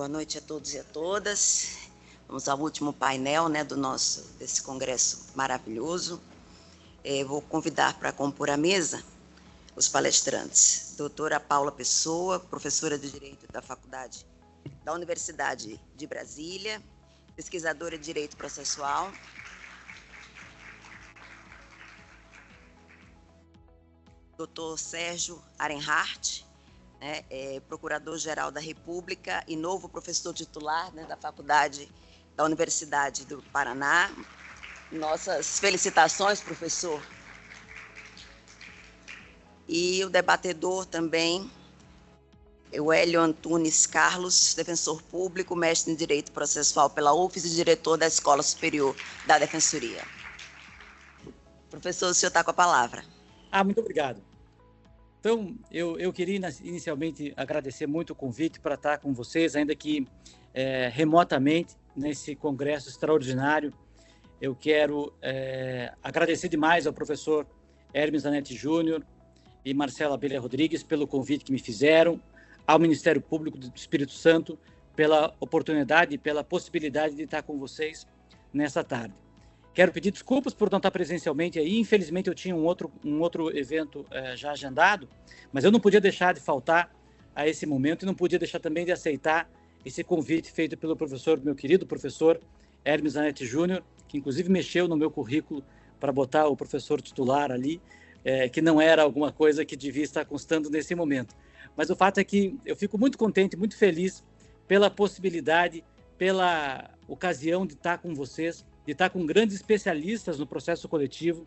Boa noite a todos e a todas. Vamos ao último painel, né, desse congresso maravilhoso. Vou convidar para compor a mesa os palestrantes. Doutora Paula Pessoa, professora de Direito da Universidade de Brasília, pesquisadora de Direito Processual. Doutor Sérgio Arenhart, Procurador-Geral da República e novo professor titular, né, da Universidade do Paraná. Nossas felicitações, professor. E o debatedor também, o Hélio Antunes Carlos, defensor público, mestre em Direito Processual pela UFES e diretor da Escola Superior da Defensoria. Professor, o senhor está com a palavra. Muito obrigado. Então, eu queria inicialmente agradecer muito o convite para estar com vocês, ainda que remotamente, nesse congresso extraordinário. Eu quero agradecer demais ao professor Hermes Zanetti Júnior e Marcela Abelha Rodrigues pelo convite que me fizeram, ao Ministério Público do Espírito Santo pela oportunidade e pela possibilidade de estar com vocês nessa tarde. Quero pedir desculpas por não estar presencialmente aí. Infelizmente, eu tinha um outro evento já agendado, mas eu não podia deixar de faltar a esse momento e não podia deixar também de aceitar esse convite feito pelo meu querido professor Hermes Zanetti Júnior, que inclusive mexeu no meu currículo para botar o professor titular ali, que não era alguma coisa que devia estar constando nesse momento. Mas o fato é que eu fico muito contente, muito feliz pela possibilidade, pela ocasião de estar com vocês, de estar com grandes especialistas no processo coletivo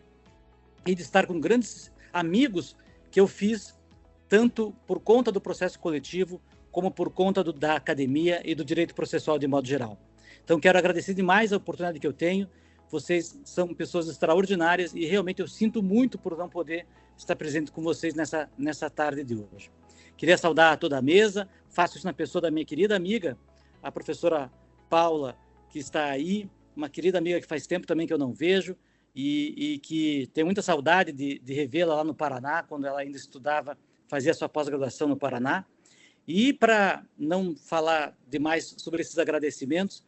e de estar com grandes amigos que eu fiz, tanto por conta do processo coletivo, como por conta da academia e do direito processual de modo geral. Então, quero agradecer demais a oportunidade que eu tenho. Vocês são pessoas extraordinárias e realmente eu sinto muito por não poder estar presente com vocês nessa tarde de hoje. Queria saudar toda a mesa, faço isso na pessoa da minha querida amiga, a professora Paula, que está aí, uma querida amiga que faz tempo também que eu não vejo e que tenho muita saudade de revê-la lá no Paraná, quando ela ainda estudava, fazia sua pós-graduação no Paraná. E para não falar demais sobre esses agradecimentos,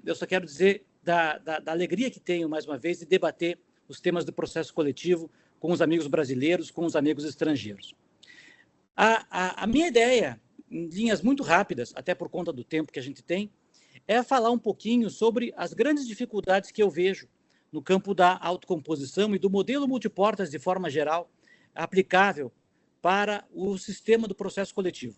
eu só quero dizer da alegria que tenho, mais uma vez, de debater os temas do processo coletivo com os amigos brasileiros, com os amigos estrangeiros. A minha ideia, em linhas muito rápidas, até por conta do tempo que a gente tem, é falar um pouquinho sobre as grandes dificuldades que eu vejo no campo da autocomposição e do modelo multiportas de forma geral, aplicável para o sistema do processo coletivo.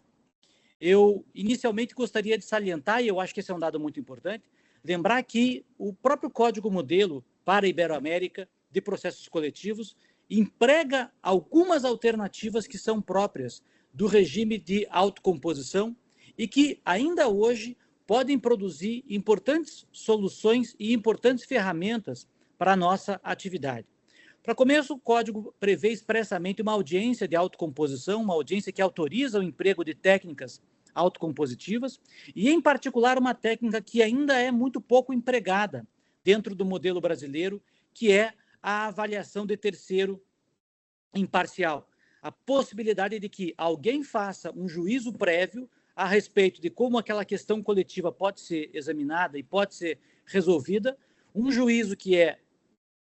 Eu, inicialmente, gostaria de salientar, e eu acho que esse é um dado muito importante, lembrar que o próprio Código Modelo para a Iberoamérica de processos coletivos emprega algumas alternativas que são próprias do regime de autocomposição e que, ainda hoje, podem produzir importantes soluções e importantes ferramentas para a nossa atividade. Para começo, o Código prevê expressamente uma audiência de autocomposição, uma audiência que autoriza o emprego de técnicas autocompositivas e, em particular, uma técnica que ainda é muito pouco empregada dentro do modelo brasileiro, que é a avaliação de terceiro imparcial. A possibilidade de que alguém faça um juízo prévio a respeito de como aquela questão coletiva pode ser examinada e pode ser resolvida, um juízo que é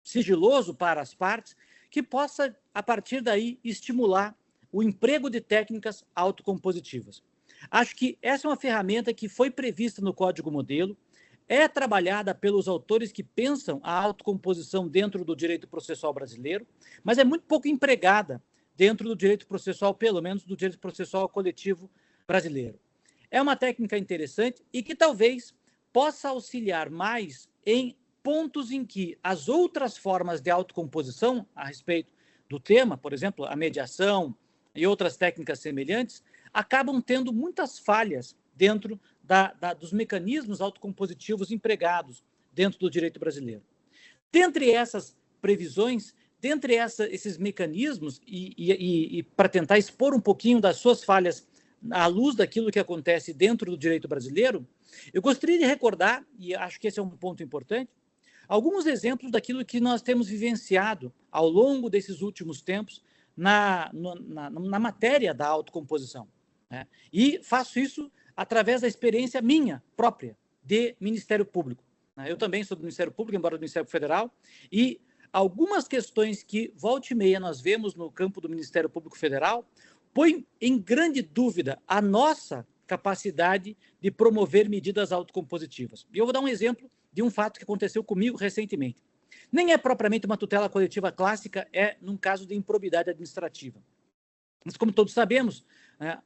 sigiloso para as partes, que possa, a partir daí, estimular o emprego de técnicas autocompositivas. Acho que essa é uma ferramenta que foi prevista no Código Modelo, é trabalhada pelos autores que pensam a autocomposição dentro do direito processual brasileiro, mas é muito pouco empregada dentro do direito processual, pelo menos do direito processual coletivo brasileiro. É uma técnica interessante e que talvez possa auxiliar mais em pontos em que as outras formas de autocomposição a respeito do tema, por exemplo, a mediação e outras técnicas semelhantes, acabam tendo muitas falhas dentro dos mecanismos autocompositivos empregados dentro do direito brasileiro. Dentre essas previsões, dentre esses mecanismos, e para tentar expor um pouquinho das suas falhas à luz daquilo que acontece dentro do direito brasileiro, eu gostaria de recordar, e acho que esse é um ponto importante, alguns exemplos daquilo que nós temos vivenciado ao longo desses últimos tempos na matéria da autocomposição, né? E faço isso através da experiência minha própria de Ministério Público. Eu também sou do Ministério Público, embora do Ministério Federal, e algumas questões que, volta e meia, nós vemos no campo do Ministério Público Federal, põem em grande dúvida a nossa capacidade de promover medidas autocompositivas. E eu vou dar um exemplo de um fato que aconteceu comigo recentemente. Nem é propriamente uma tutela coletiva clássica, é num caso de improbidade administrativa. Mas, como todos sabemos,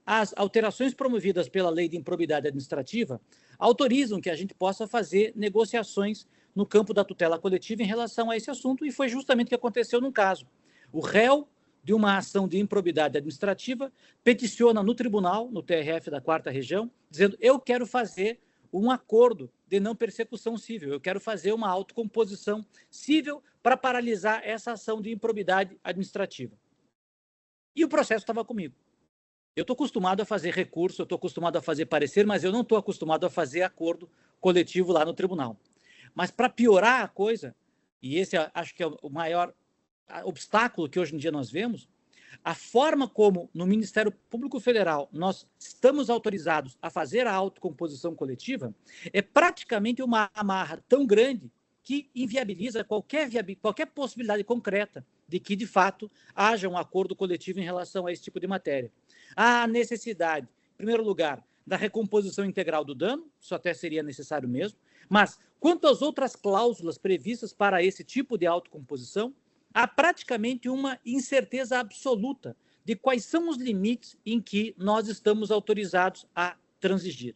as alterações promovidas pela lei de improbidade administrativa autorizam que a gente possa fazer negociações no campo da tutela coletiva em relação a esse assunto, e foi justamente o que aconteceu num caso. O réu de uma ação de improbidade administrativa peticiona no tribunal, no TRF da 4ª Região, dizendo: eu quero fazer um acordo de não persecução civil, eu quero fazer uma autocomposição civil para paralisar essa ação de improbidade administrativa. E o processo estava comigo. Eu estou acostumado a fazer recurso, eu estou acostumado a fazer parecer, mas eu não estou acostumado a fazer acordo coletivo lá no tribunal. Mas, para piorar a coisa, e esse acho que é o maior obstáculo que hoje em dia nós vemos, a forma como no Ministério Público Federal nós estamos autorizados a fazer a autocomposição coletiva é praticamente uma amarra tão grande que inviabiliza qualquer possibilidade concreta de que, de fato, haja um acordo coletivo em relação a esse tipo de matéria. Há a necessidade, em primeiro lugar, da recomposição integral do dano, isso até seria necessário mesmo, mas quanto às outras cláusulas previstas para esse tipo de autocomposição, há praticamente uma incerteza absoluta de quais são os limites em que nós estamos autorizados a transigir.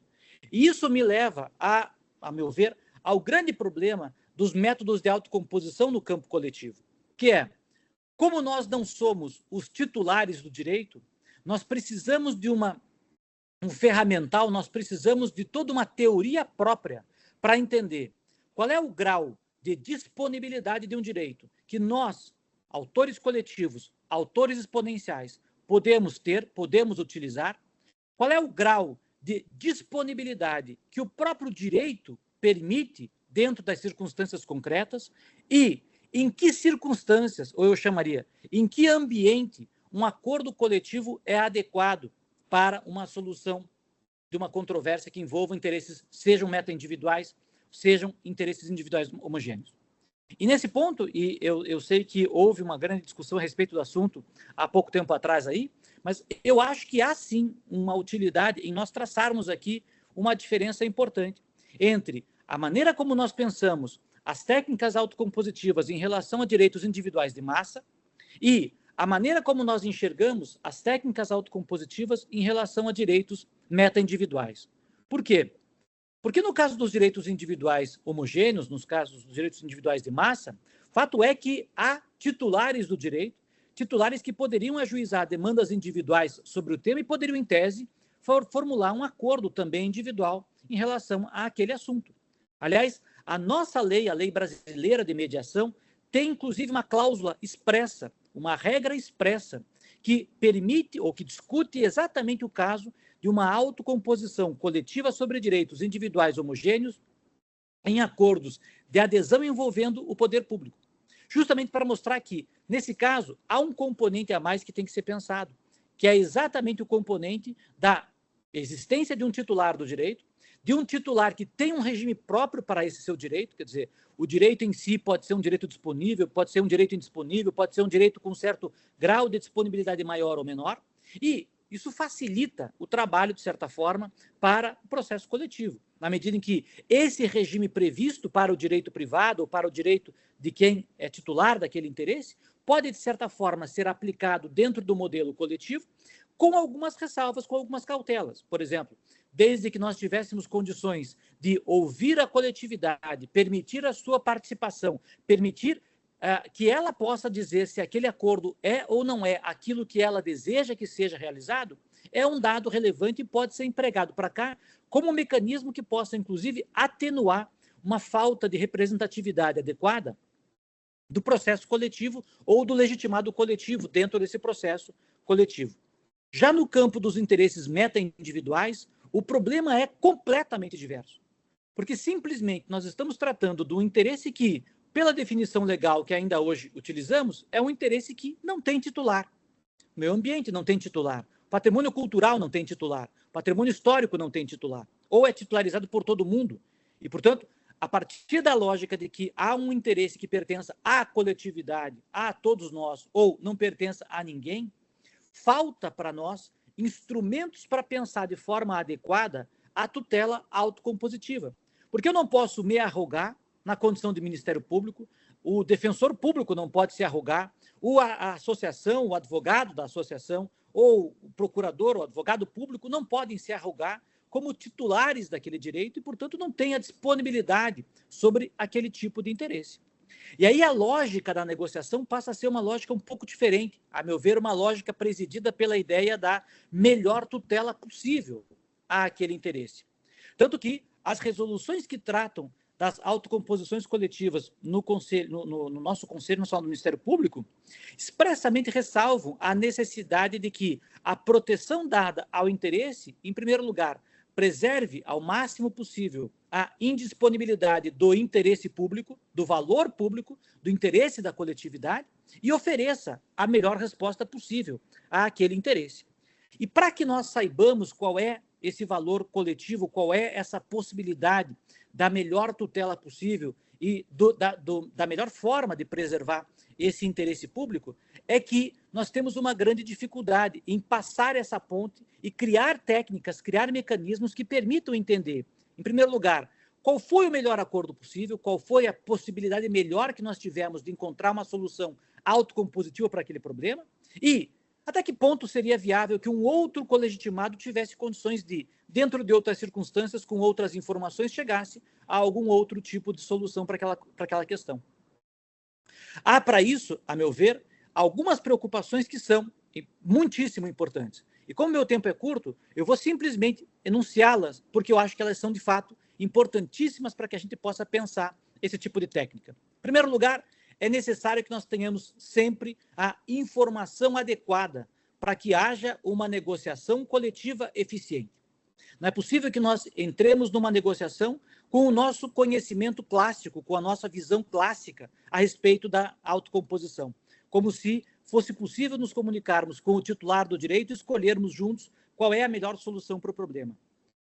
E isso me leva, a meu ver, ao grande problema dos métodos de autocomposição no campo coletivo, que é, como nós não somos os titulares do direito, nós precisamos de um ferramental, nós precisamos de toda uma teoria própria para entender qual é o grau de disponibilidade de um direito que nós, autores coletivos, autores exponenciais, podemos ter, podemos utilizar, qual é o grau de disponibilidade que o próprio direito permite dentro das circunstâncias concretas e em que circunstâncias, ou eu chamaria, em que ambiente um acordo coletivo é adequado para uma solução de uma controvérsia que envolva interesses, sejam meta-individuais, sejam interesses individuais homogêneos. E nesse ponto, e eu sei que houve uma grande discussão a respeito do assunto há pouco tempo atrás aí, mas eu acho que há sim uma utilidade em nós traçarmos aqui uma diferença importante entre a maneira como nós pensamos as técnicas autocompositivas em relação a direitos individuais de massa e a maneira como nós enxergamos as técnicas autocompositivas em relação a direitos meta-individuais. Por quê? Porque no caso dos direitos individuais homogêneos, nos casos dos direitos individuais de massa, fato é que há titulares do direito, titulares que poderiam ajuizar demandas individuais sobre o tema e poderiam, em tese, formular um acordo também individual em relação àquele assunto. Aliás, a nossa lei, a lei brasileira de mediação, tem inclusive uma cláusula expressa, uma regra expressa, que permite ou que discute exatamente o caso de uma autocomposição coletiva sobre direitos individuais homogêneos em acordos de adesão envolvendo o poder público. Justamente para mostrar que, nesse caso, há um componente a mais que tem que ser pensado, que é exatamente o componente da existência de um titular do direito, de um titular que tem um regime próprio para esse seu direito, quer dizer, o direito em si pode ser um direito disponível, pode ser um direito indisponível, pode ser um direito com certo grau de disponibilidade maior ou menor, e isso facilita o trabalho, de certa forma, para o processo coletivo, na medida em que esse regime previsto para o direito privado ou para o direito de quem é titular daquele interesse pode, de certa forma, ser aplicado dentro do modelo coletivo com algumas ressalvas, com algumas cautelas. Por exemplo, desde que nós tivéssemos condições de ouvir a coletividade, permitir a sua participação, permitir que ela possa dizer se aquele acordo é ou não é aquilo que ela deseja que seja realizado, é um dado relevante e pode ser empregado para cá como um mecanismo que possa, inclusive, atenuar uma falta de representatividade adequada do processo coletivo ou do legitimado coletivo dentro desse processo coletivo. Já no campo dos interesses meta-individuais, o problema é completamente diverso, porque simplesmente nós estamos tratando de um interesse que, pela definição legal que ainda hoje utilizamos, é um interesse que não tem titular. O meio ambiente não tem titular, Patrimônio cultural não tem titular, patrimônio histórico não tem titular, ou é titularizado por todo mundo. E, portanto, a partir da lógica de que há um interesse que pertença à coletividade, a todos nós, ou não pertença a ninguém, falta para nós instrumentos para pensar de forma adequada a tutela autocompositiva. Porque eu não posso me arrogar na condição de Ministério Público, o defensor público não pode se arrogar, a associação, o advogado da associação, ou o procurador, o advogado público, não podem se arrogar como titulares daquele direito e, portanto, não têm a disponibilidade sobre aquele tipo de interesse. E aí a lógica da negociação passa a ser uma lógica um pouco diferente, a meu ver, uma lógica presidida pela ideia da melhor tutela possível àquele interesse. Tanto que as resoluções que tratam das autocomposições coletivas no nosso Conselho Nacional do Ministério Público expressamente ressalvam a necessidade de que a proteção dada ao interesse, em primeiro lugar, preserve ao máximo possível a indisponibilidade do interesse público, do valor público, do interesse da coletividade e ofereça a melhor resposta possível àquele interesse. E para que nós saibamos qual é esse valor coletivo, qual é essa possibilidade da melhor tutela possível e da melhor forma de preservar esse interesse público, é que nós temos uma grande dificuldade em passar essa ponte e criar técnicas, criar mecanismos que permitam entender, em primeiro lugar, qual foi o melhor acordo possível, qual foi a possibilidade melhor que nós tivemos de encontrar uma solução autocompositiva para aquele problema e até que ponto seria viável que um outro colegitimado tivesse condições de, dentro de outras circunstâncias, com outras informações, chegasse a algum outro tipo de solução para aquela questão. Há, para isso, a meu ver, algumas preocupações que são muitíssimo importantes. E como meu tempo é curto, eu vou simplesmente enunciá-las, porque eu acho que elas são, de fato, importantíssimas para que a gente possa pensar esse tipo de técnica. Em primeiro lugar, é necessário que nós tenhamos sempre a informação adequada para que haja uma negociação coletiva eficiente. Não é possível que nós entremos numa negociação com o nosso conhecimento clássico, com a nossa visão clássica a respeito da autocomposição, como se fosse possível nos comunicarmos com o titular do direito e escolhermos juntos qual é a melhor solução para o problema.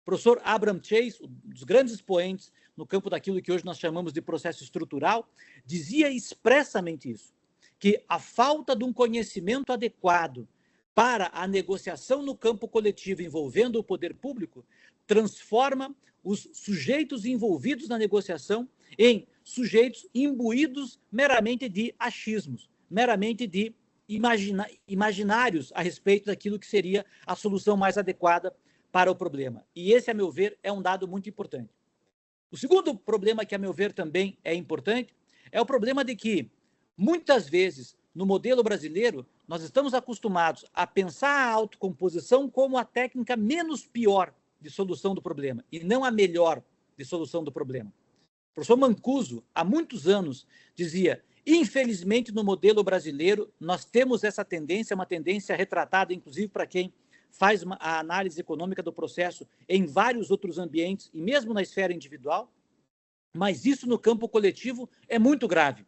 O professor Abraham Chase, um dos grandes expoentes no campo daquilo que hoje nós chamamos de processo estrutural, dizia expressamente isso, que a falta de um conhecimento adequado para a negociação no campo coletivo envolvendo o poder público transforma os sujeitos envolvidos na negociação em sujeitos imbuídos meramente de achismos, meramente de imaginários a respeito daquilo que seria a solução mais adequada para o problema. E esse, a meu ver, é um dado muito importante. O segundo problema que, a meu ver, também é importante, é o problema de que, muitas vezes, no modelo brasileiro, nós estamos acostumados a pensar a autocomposição como a técnica menos pior de solução do problema, e não a melhor de solução do problema. O professor Mancuso, há muitos anos, dizia: infelizmente, no modelo brasileiro, nós temos essa tendência, uma tendência retratada, inclusive, para quem faz a análise econômica do processo em vários outros ambientes, e mesmo na esfera individual, mas isso no campo coletivo é muito grave.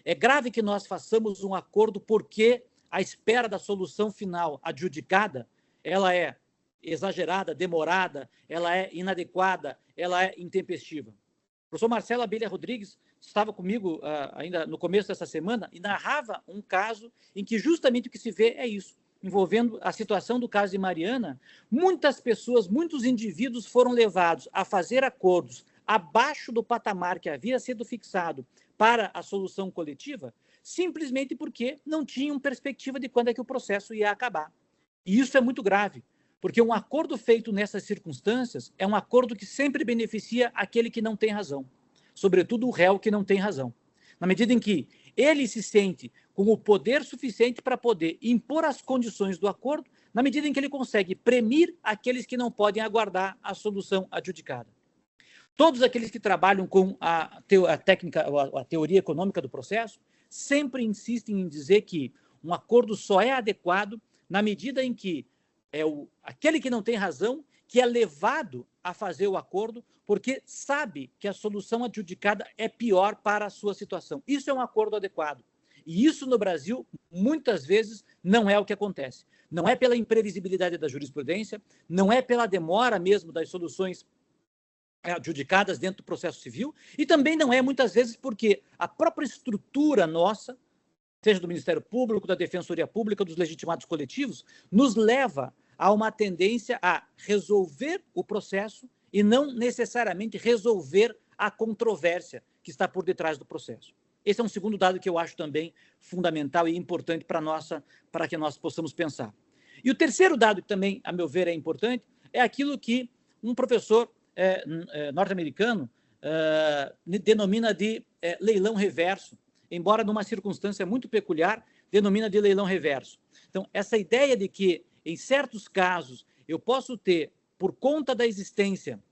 É grave que nós façamos um acordo porque a espera da solução final adjudicada, ela é exagerada, demorada, ela é inadequada, ela é intempestiva. O professor Marcelo Abelha Rodrigues estava comigo ainda no começo dessa semana e narrava um caso em que justamente o que se vê é isso. Envolvendo a situação do caso de Mariana, muitas pessoas, muitos indivíduos foram levados a fazer acordos abaixo do patamar que havia sido fixado para a solução coletiva, simplesmente porque não tinham perspectiva de quando é que o processo ia acabar. E isso é muito grave, porque um acordo feito nessas circunstâncias é um acordo que sempre beneficia aquele que não tem razão, sobretudo o réu que não tem razão. Na medida em que ele se sente com o poder suficiente para poder impor as condições do acordo, na medida em que ele consegue premir aqueles que não podem aguardar a solução adjudicada. Todos aqueles que trabalham com a teoria econômica do processo sempre insistem em dizer que um acordo só é adequado na medida em que aquele que não tem razão que é levado a fazer o acordo porque sabe que a solução adjudicada é pior para a sua situação. Isso é um acordo adequado. E isso no Brasil, muitas vezes, não é o que acontece. Não é pela imprevisibilidade da jurisprudência, não é pela demora mesmo das soluções adjudicadas dentro do processo civil, e também não é, muitas vezes, porque a própria estrutura nossa, seja do Ministério Público, da Defensoria Pública, dos legitimados coletivos, nos leva a uma tendência a resolver o processo e não necessariamente resolver a controvérsia que está por detrás do processo. Esse é um segundo dado que eu acho também fundamental e importante para que nós possamos pensar. E o terceiro dado que também, a meu ver, é importante, é aquilo que um professor norte-americano denomina de leilão reverso, embora numa circunstância muito peculiar, denomina de leilão reverso. Então, essa ideia de que, em certos casos, eu posso ter, por conta da existência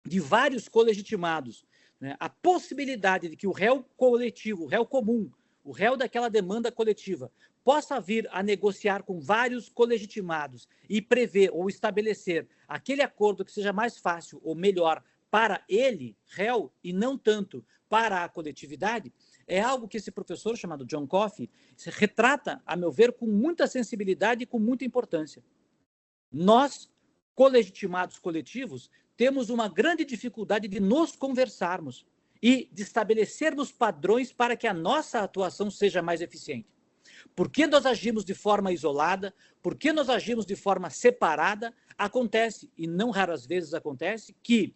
de vários colegitimados, né, a possibilidade de que o réu coletivo, o réu comum, o réu daquela demanda coletiva, possa vir a negociar com vários colegitimados e prever ou estabelecer aquele acordo que seja mais fácil ou melhor para ele, réu, e não tanto para a coletividade, é algo que esse professor, chamado John Coffey, retrata, a meu ver, com muita sensibilidade e com muita importância. Nós, colegitimados coletivos, temos uma grande dificuldade de nos conversarmos e de estabelecermos padrões para que a nossa atuação seja mais eficiente. Por que nós agimos de forma isolada? Por que nós agimos de forma separada? Acontece, e não raras vezes acontece, que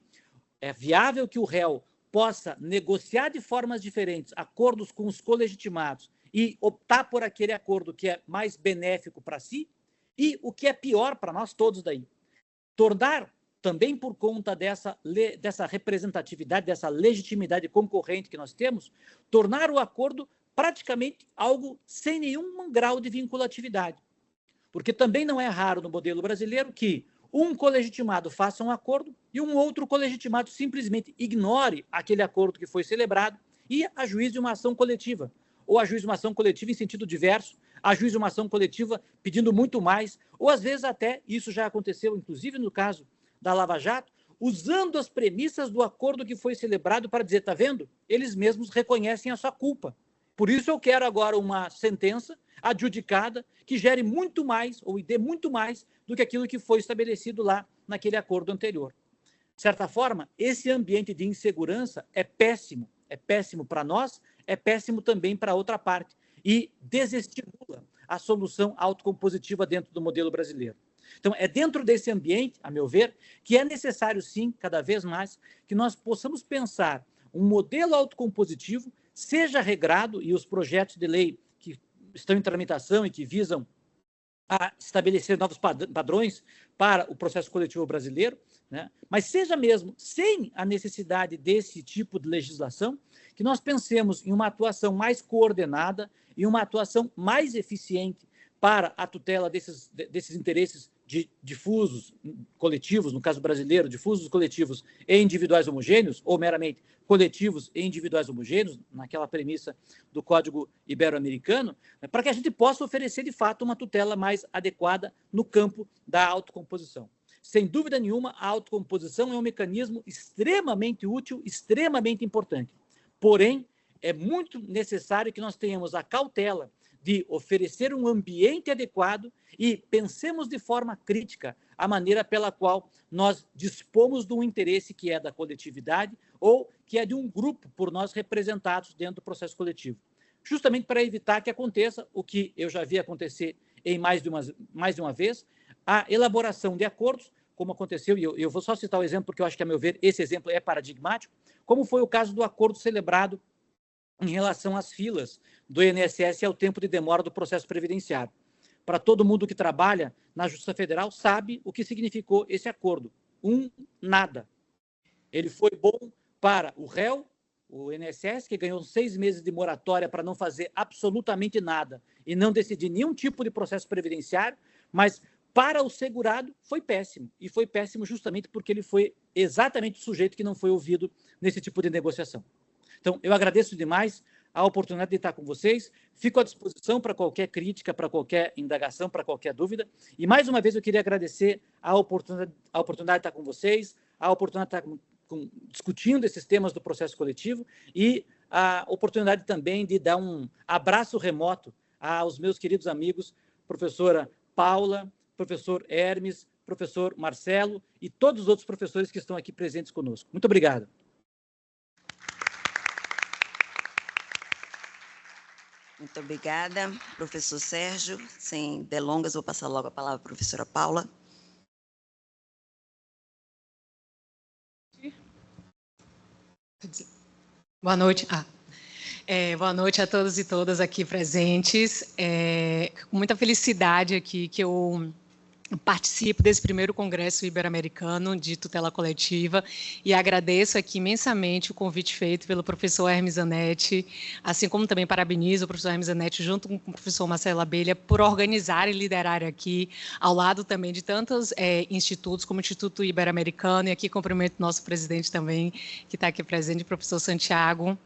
é viável que o réu possa negociar de formas diferentes acordos com os colegitimados e optar por aquele acordo que é mais benéfico para si, e o que é pior para nós todos daí, tornar, também por conta dessa representatividade, dessa legitimidade concorrente que nós temos, tornar o acordo praticamente algo sem nenhum grau de vinculatividade. Porque também não é raro no modelo brasileiro que um colegitimado faça um acordo e um outro colegitimado simplesmente ignore aquele acordo que foi celebrado e ajuize uma ação coletiva, ou ajuize uma ação coletiva em sentido diverso, ajuize uma ação coletiva pedindo muito mais, ou às vezes até, isso já aconteceu inclusive no caso da Lava Jato, usando as premissas do acordo que foi celebrado para dizer, está vendo? Eles mesmos reconhecem a sua culpa. Por isso eu quero agora uma sentença adjudicada que gere muito mais, ou dê muito mais, do que aquilo que foi estabelecido lá naquele acordo anterior. De certa forma, esse ambiente de insegurança é péssimo para nós, é péssimo também para a outra parte, e desestimula a solução autocompositiva dentro do modelo brasileiro. Então, é dentro desse ambiente, a meu ver, que é necessário, sim, cada vez mais, que nós possamos pensar um modelo autocompositivo, seja regrado, e os projetos de lei que estão em tramitação e que visam a estabelecer novos padrões para o processo coletivo brasileiro, né? Mas seja mesmo sem a necessidade desse tipo de legislação, que nós pensemos em uma atuação mais coordenada e uma atuação mais eficiente para a tutela desses interesses difusos, coletivos, no caso brasileiro, difusos, coletivos e individuais homogêneos, ou meramente coletivos e individuais homogêneos, naquela premissa do Código Ibero-Americano, né, para que a gente possa oferecer, de fato, uma tutela mais adequada no campo da autocomposição. Sem dúvida nenhuma, a autocomposição é um mecanismo extremamente útil, extremamente importante. Porém, é muito necessário que nós tenhamos a cautela de oferecer um ambiente adequado e pensemos de forma crítica a maneira pela qual nós dispomos de um interesse que é da coletividade ou que é de um grupo por nós representados dentro do processo coletivo. Justamente para evitar que aconteça o que eu já vi acontecer em mais de uma vez, a elaboração de acordos, como aconteceu, e eu vou só citar o exemplo, porque eu acho que, a meu ver, esse exemplo é paradigmático, como foi o caso do acordo celebrado em relação às filas do INSS e ao tempo de demora do processo previdenciário. Para todo mundo que trabalha na Justiça Federal sabe o que significou esse acordo. Nada. Ele foi bom para o réu, o INSS, que ganhou 6 meses de moratória para não fazer absolutamente nada e não decidir nenhum tipo de processo previdenciário, mas para o segurado foi péssimo. E foi péssimo justamente porque ele foi exatamente o sujeito que não foi ouvido nesse tipo de negociação. Então, eu agradeço demais a oportunidade de estar com vocês, fico à disposição para qualquer crítica, para qualquer indagação, para qualquer dúvida, e mais uma vez eu queria agradecer a oportunidade de estar com vocês, a oportunidade de estar discutindo esses temas do processo coletivo, e a oportunidade também de dar um abraço remoto aos meus queridos amigos, professora Paula, professor Hermes, professor Marcelo e todos os outros professores que estão aqui presentes conosco. Muito obrigado. Muito obrigada, professor Sérgio. Sem delongas, vou passar logo a palavra à professora Paula. Boa noite. Boa noite a todos e todas aqui presentes. Com muita felicidade aqui que eu participo desse primeiro Congresso Ibero-Americano de Tutela Coletiva e agradeço aqui imensamente o convite feito pelo professor Hermes Zanetti, assim como também parabenizo o professor Hermes Zanetti junto com o professor Marcelo Abelha por organizar e liderar aqui, ao lado também de tantos institutos, como o Instituto Ibero-Americano, e aqui cumprimento o nosso presidente também, que está aqui presente, o professor Santiago.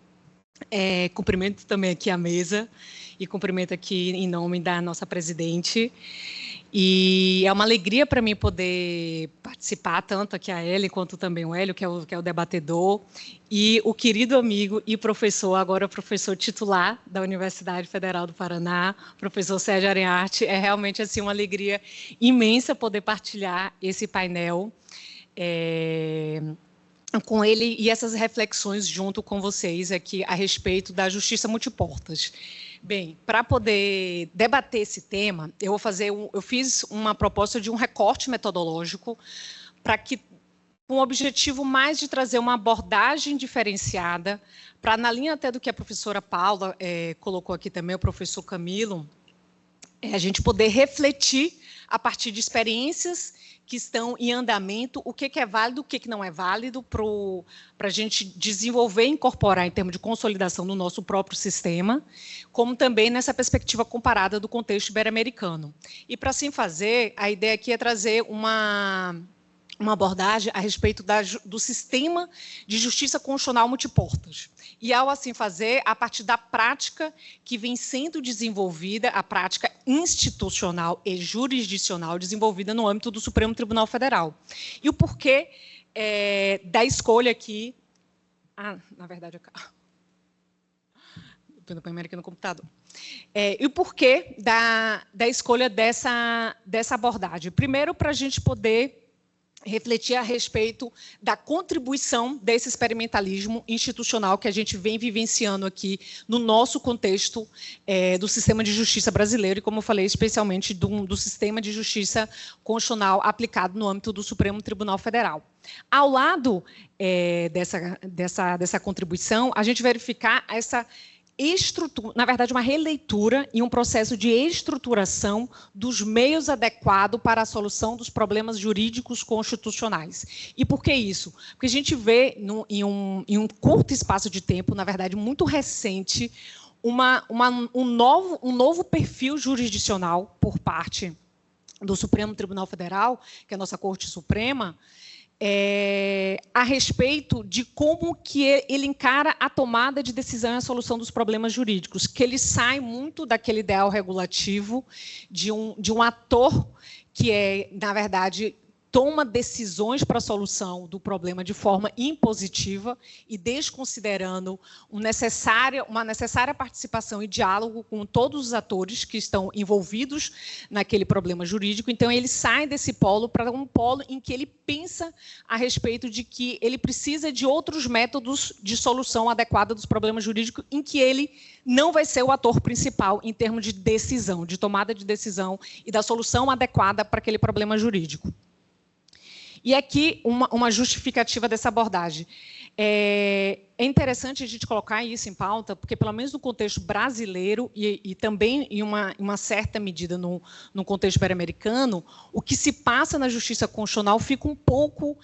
Cumprimento também aqui a mesa e cumprimento aqui em nome da nossa presidente. E é uma alegria para mim poder participar, tanto aqui a Ellen, quanto também o Hélio, que é o debatedor, e o querido amigo e professor, agora professor titular da Universidade Federal do Paraná, professor Sérgio Arenhart. É realmente assim, uma alegria imensa poder partilhar esse painel com ele e essas reflexões junto com vocês aqui a respeito da justiça multiportas. Bem, para poder debater esse tema, eu fiz uma proposta de um recorte metodológico com o objetivo mais de trazer uma abordagem diferenciada, para, na linha até do que a professora Paula colocou aqui também, o professor Camilo, a gente poder refletir a partir de experiências que estão em andamento, o que é válido, o que não é válido, para a gente desenvolver e incorporar em termos de consolidação no nosso próprio sistema, como também nessa perspectiva comparada do contexto ibero-americano. E, para assim fazer, a ideia aqui é trazer uma abordagem a respeito do sistema de justiça constitucional multiportas. E, ao assim fazer, a partir da prática que vem sendo desenvolvida, a prática institucional e jurisdicional desenvolvida no âmbito do Supremo Tribunal Federal. E o porquê da escolha aqui... na verdade, eu primeiro aqui no computador. E o porquê da escolha dessa abordagem? Primeiro, para a gente poder refletir a respeito da contribuição desse experimentalismo institucional que a gente vem vivenciando aqui no nosso contexto do sistema de justiça brasileiro e, como eu falei, especialmente do sistema de justiça constitucional aplicado no âmbito do Supremo Tribunal Federal. Ao lado dessa contribuição, a gente verificar essa estrutura, na verdade, uma releitura e um processo de estruturação dos meios adequados para a solução dos problemas jurídicos constitucionais. E por que isso? Porque a gente vê, em um curto espaço de tempo, na verdade, muito recente, um novo perfil jurisdicional por parte do Supremo Tribunal Federal, que é a nossa Corte Suprema, a respeito de como que ele encara a tomada de decisão e a solução dos problemas jurídicos, que ele sai muito daquele ideal regulativo de um ator que na verdade, toma decisões para a solução do problema de forma impositiva e desconsiderando uma necessária participação e diálogo com todos os atores que estão envolvidos naquele problema jurídico. Então, ele sai desse polo para um polo em que ele pensa a respeito de que ele precisa de outros métodos de solução adequada dos problemas jurídicos, em que ele não vai ser o ator principal em termos de decisão, de tomada de decisão e da solução adequada para aquele problema jurídico. E aqui uma justificativa dessa abordagem. É interessante a gente colocar isso em pauta, porque, pelo menos no contexto brasileiro e também, em uma certa medida, no contexto ibero-americano, o que se passa na justiça constitucional fica um pouco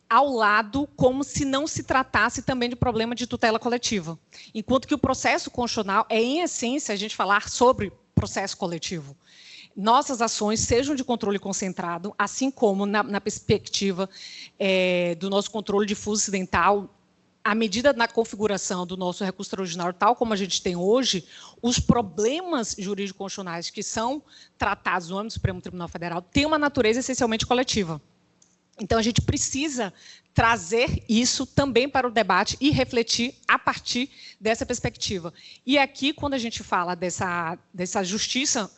ao lado, como se não se tratasse também de problema de tutela coletiva. Enquanto que o processo constitucional é, em essência, a gente falar sobre processo coletivo. Nossas ações sejam de controle concentrado, assim como na perspectiva do nosso controle difuso incidental, à medida na configuração do nosso recurso extraordinário, tal como a gente tem hoje, os problemas jurídico-constitucionais que são tratados no âmbito do Supremo Tribunal Federal têm uma natureza essencialmente coletiva. Então, a gente precisa trazer isso também para o debate e refletir a partir dessa perspectiva. E aqui, quando a gente fala dessa justiça,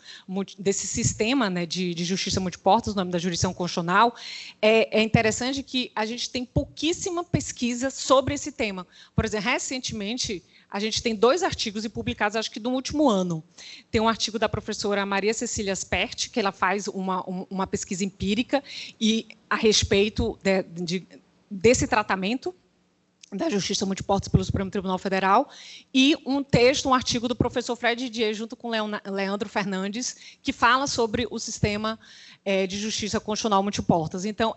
desse sistema, né, de justiça multiportas, no nome da jurisdição constitucional, é interessante que a gente tem pouquíssima pesquisa sobre esse tema. Por exemplo, recentemente, a gente tem 2 artigos publicados, acho que do último ano. Tem um artigo da professora Maria Cecília Asperti, que ela faz uma pesquisa empírica e a respeito desse tratamento da justiça multiportas pelo Supremo Tribunal Federal, e um artigo do professor Fred Dier, junto com Leandro Fernandes, que fala sobre o sistema de justiça constitucional multiportas. Então,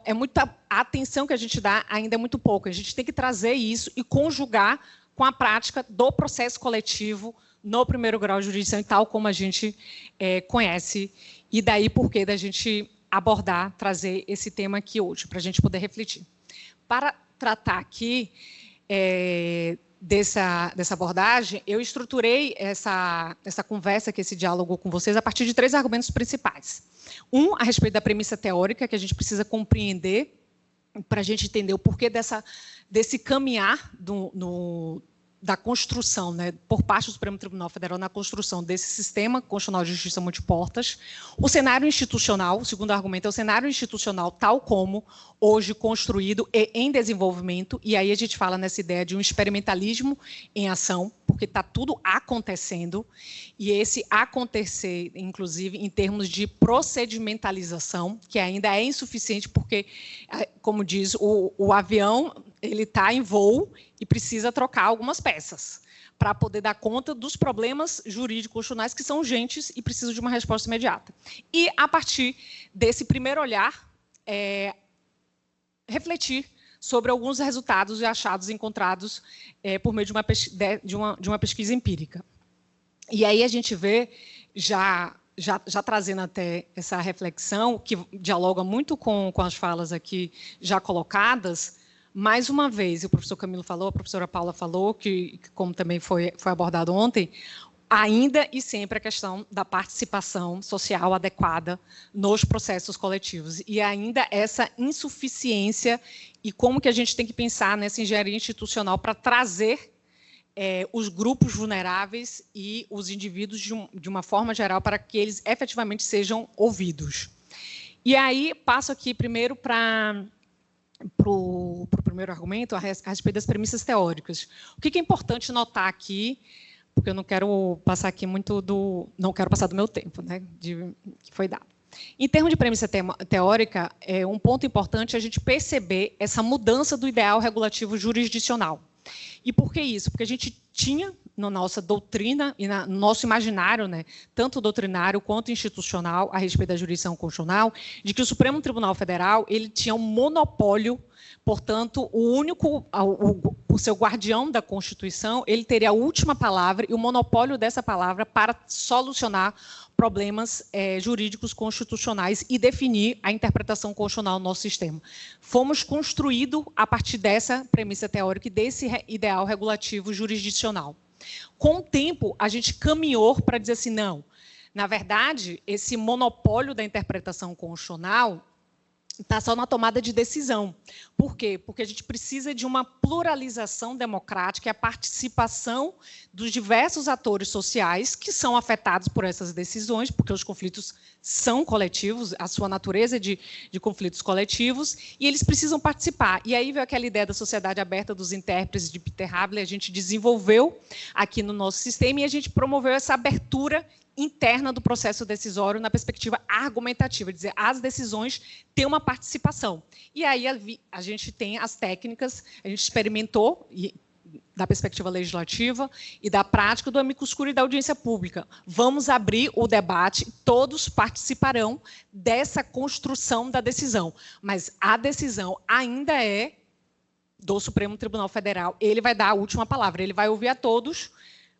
a atenção que a gente dá ainda é muito pouca. A gente tem que trazer isso e conjugar com a prática do processo coletivo no primeiro grau de jurisdição, tal como a gente conhece, e daí porquê da gente trazer esse tema aqui hoje, para a gente poder refletir. Para tratar aqui dessa abordagem, eu estruturei essa conversa, esse diálogo com vocês, a partir de 3 argumentos principais. A respeito da premissa teórica, que a gente precisa compreender para a gente entender o porquê desse caminhar da construção, né, por parte do Supremo Tribunal Federal, na construção desse sistema constitucional de justiça multiportas. O cenário institucional, o segundo argumento, é o cenário institucional tal como hoje construído e em desenvolvimento, e aí a gente fala nessa ideia de um experimentalismo em ação, porque está tudo acontecendo, e esse acontecer, inclusive, em termos de procedimentalização, que ainda é insuficiente, porque, como diz, o avião ele está em voo e precisa trocar algumas peças para poder dar conta dos problemas jurídicos constitucionais que são urgentes e precisam de uma resposta imediata. E, a partir desse primeiro olhar, refletir sobre alguns resultados e achados encontrados por meio de uma pesquisa empírica. E aí a gente vê, já trazendo até essa reflexão, que dialoga muito com as falas aqui já colocadas, mais uma vez, o professor Camilo falou, a professora Paula falou, que como também foi abordado ontem, ainda e sempre a questão da participação social adequada nos processos coletivos. E ainda essa insuficiência e como que a gente tem que pensar nessa engenharia institucional para trazer os grupos vulneráveis e os indivíduos de uma forma geral para que eles efetivamente sejam ouvidos. E aí passo aqui primeiro para o primeiro argumento, a respeito das premissas teóricas. O que é importante notar aqui, porque eu não quero passar aqui não quero passar do meu tempo, né, que foi dado. Em termos de premissa teórica, um ponto importante é a gente perceber essa mudança do ideal regulativo jurisdicional. E por que isso? Porque a gente tinha na nossa doutrina e no nosso imaginário, né, tanto doutrinário quanto institucional, a respeito da jurisdição constitucional, de que o Supremo Tribunal Federal ele tinha um monopólio, portanto, o seu guardião da Constituição, ele teria a última palavra e o monopólio dessa palavra para solucionar problemas jurídicos constitucionais e definir a interpretação constitucional do nosso sistema. Fomos construídos a partir dessa premissa teórica e desse ideal regulativo jurisdicional. Com o tempo, a gente caminhou para dizer assim, não, na verdade, esse monopólio da interpretação constitucional está só na tomada de decisão. Por quê? Porque a gente precisa de uma pluralização democrática e a participação dos diversos atores sociais que são afetados por essas decisões, porque os conflitos são coletivos, a sua natureza é de conflitos coletivos, e eles precisam participar. E aí veio aquela ideia da sociedade aberta dos intérpretes de Peter Haber, a gente desenvolveu aqui no nosso sistema e a gente promoveu essa abertura interna do processo decisório na perspectiva argumentativa, dizer, as decisões têm uma participação. E aí a gente tem as técnicas, a gente experimentou, da perspectiva legislativa e da prática do amicus curiae e da audiência pública. Vamos abrir o debate, todos participarão dessa construção da decisão, mas a decisão ainda é do Supremo Tribunal Federal, ele vai dar a última palavra, ele vai ouvir a todos,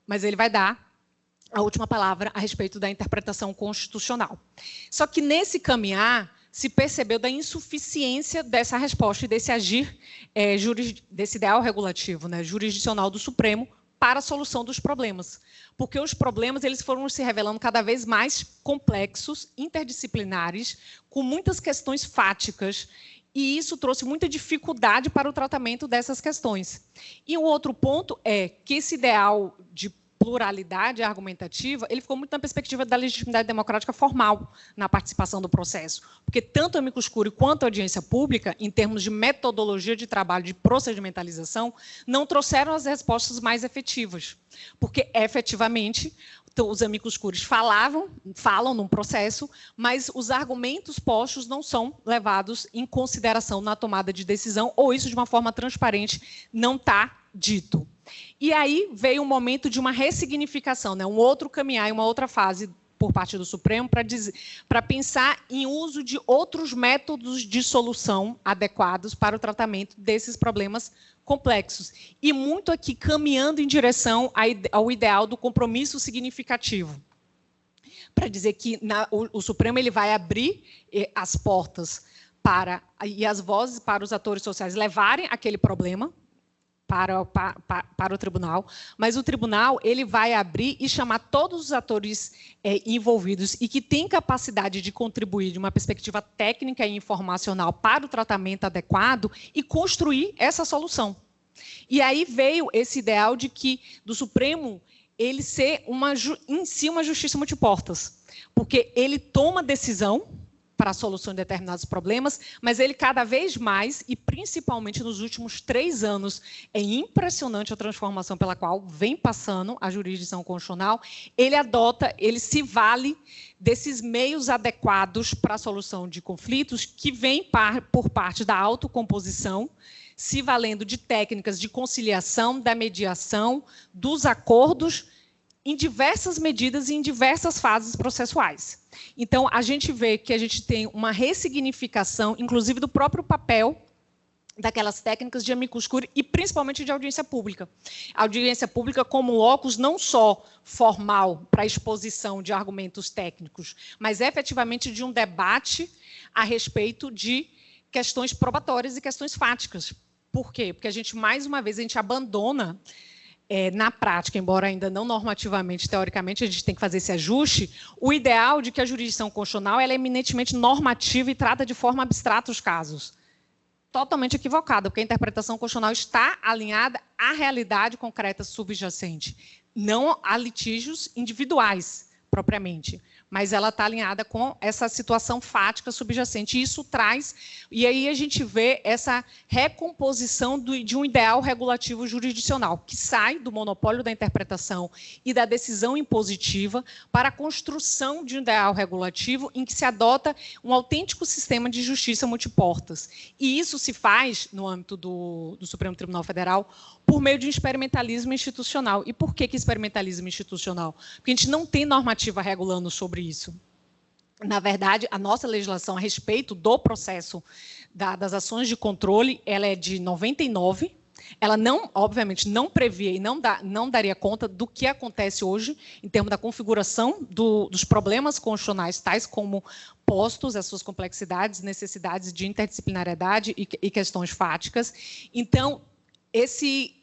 mas ele vai dar a última palavra a respeito da interpretação constitucional. Só que nesse caminhar se percebeu da insuficiência dessa resposta e desse agir desse ideal regulativo, né, jurisdicional do Supremo para a solução dos problemas. Porque os problemas eles foram se revelando cada vez mais complexos, interdisciplinares, com muitas questões fáticas E isso trouxe muita dificuldade para o tratamento dessas questões. E um outro ponto é que esse ideal de pluralidade argumentativa, ele ficou muito na perspectiva da legitimidade democrática formal na participação do processo, porque tanto a amicus curiae quanto a audiência pública, em termos de metodologia de trabalho, de procedimentalização, não trouxeram as respostas mais efetivas, porque efetivamente os amicus curiae falam num processo, mas os argumentos postos não são levados em consideração na tomada de decisão, ou isso de uma forma transparente não está dito. E aí veio um momento de uma ressignificação, né? Um outro caminhar, uma outra fase por parte do Supremo para pensar em uso de outros métodos de solução adequados para o tratamento desses problemas complexos. E muito aqui caminhando em direção ao ideal do compromisso significativo. Para dizer que o Supremo ele vai abrir as portas e as vozes para os atores sociais levarem aquele problema para o tribunal, mas o tribunal ele vai abrir e chamar todos os atores envolvidos e que têm capacidade de contribuir de uma perspectiva técnica e informacional para o tratamento adequado e construir essa solução. E aí veio esse ideal de que do Supremo ele ser em si uma justiça multiportas, porque ele toma decisão para a solução de determinados problemas, mas ele cada vez mais, e principalmente nos últimos 3 anos, é impressionante a transformação pela qual vem passando a jurisdição constitucional, ele se vale desses meios adequados para a solução de conflitos que vêm por parte da autocomposição, se valendo de técnicas de conciliação, da mediação, dos acordos, em diversas medidas e em diversas fases processuais. Então, a gente vê que a gente tem uma ressignificação, inclusive do próprio papel daquelas técnicas de amicus curiae e principalmente de audiência pública. A audiência pública como locus não só formal para exposição de argumentos técnicos, mas efetivamente de um debate a respeito de questões probatórias e questões fáticas. Por quê? Porque a gente, mais uma vez, a gente abandona na prática, embora ainda não normativamente, teoricamente, a gente tem que fazer esse ajuste, o ideal de que a jurisdição constitucional ela é eminentemente normativa e trata de forma abstrata os casos. Totalmente equivocada, porque a interpretação constitucional está alinhada à realidade concreta subjacente, não a litígios individuais, propriamente, mas ela está alinhada com essa situação fática subjacente. E isso traz, e aí a gente vê essa recomposição de um ideal regulativo jurisdicional, que sai do monopólio da interpretação e da decisão impositiva para a construção de um ideal regulativo em que se adota um autêntico sistema de justiça multiportas. E isso se faz, no âmbito do Supremo Tribunal Federal, por meio de um experimentalismo institucional. E por que experimentalismo institucional? Porque a gente não tem normativa regulando sobre isso. Na verdade, a nossa legislação a respeito do processo das ações de controle, ela é de 99, ela não, obviamente, não previa e não daria conta do que acontece hoje em termos da configuração dos problemas constitucionais, tais como postos, as suas complexidades, necessidades de interdisciplinariedade e questões fáticas. Então,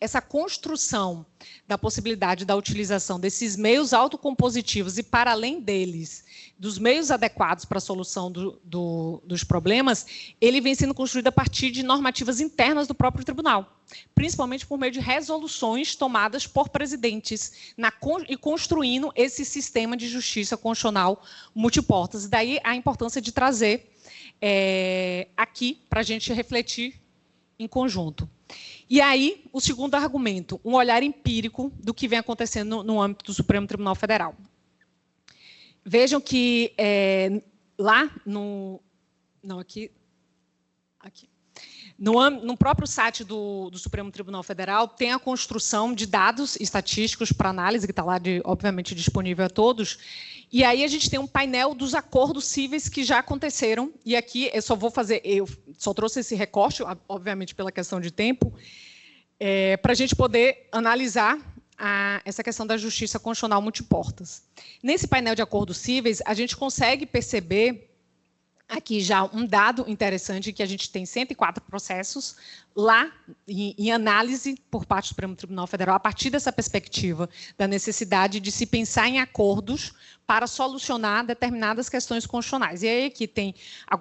essa construção da possibilidade da utilização desses meios autocompositivos e, para além deles, dos meios adequados para a solução dos problemas, ele vem sendo construído a partir de normativas internas do próprio tribunal, principalmente por meio de resoluções tomadas por presidentes e construindo esse sistema de justiça constitucional multiportas. Daí a importância de trazer aqui para a gente refletir em conjunto. E aí, o segundo argumento, um olhar empírico do que vem acontecendo no âmbito do Supremo Tribunal Federal. Vejam que lá no... Não, aqui. No próprio site do Supremo Tribunal Federal tem a construção de dados estatísticos para análise, que está lá, obviamente, disponível a todos. E aí a gente tem um painel dos acordos cíveis que já aconteceram. E aqui eu só trouxe esse recorte, obviamente pela questão de tempo, para a gente poder analisar essa questão da justiça constitucional multiportas. Nesse painel de acordos cíveis, a gente consegue perceber aqui já um dado interessante, que a gente tem 104 processos lá em análise por parte do Supremo Tribunal Federal, a partir dessa perspectiva da necessidade de se pensar em acordos para solucionar determinadas questões constitucionais. E aí aqui tem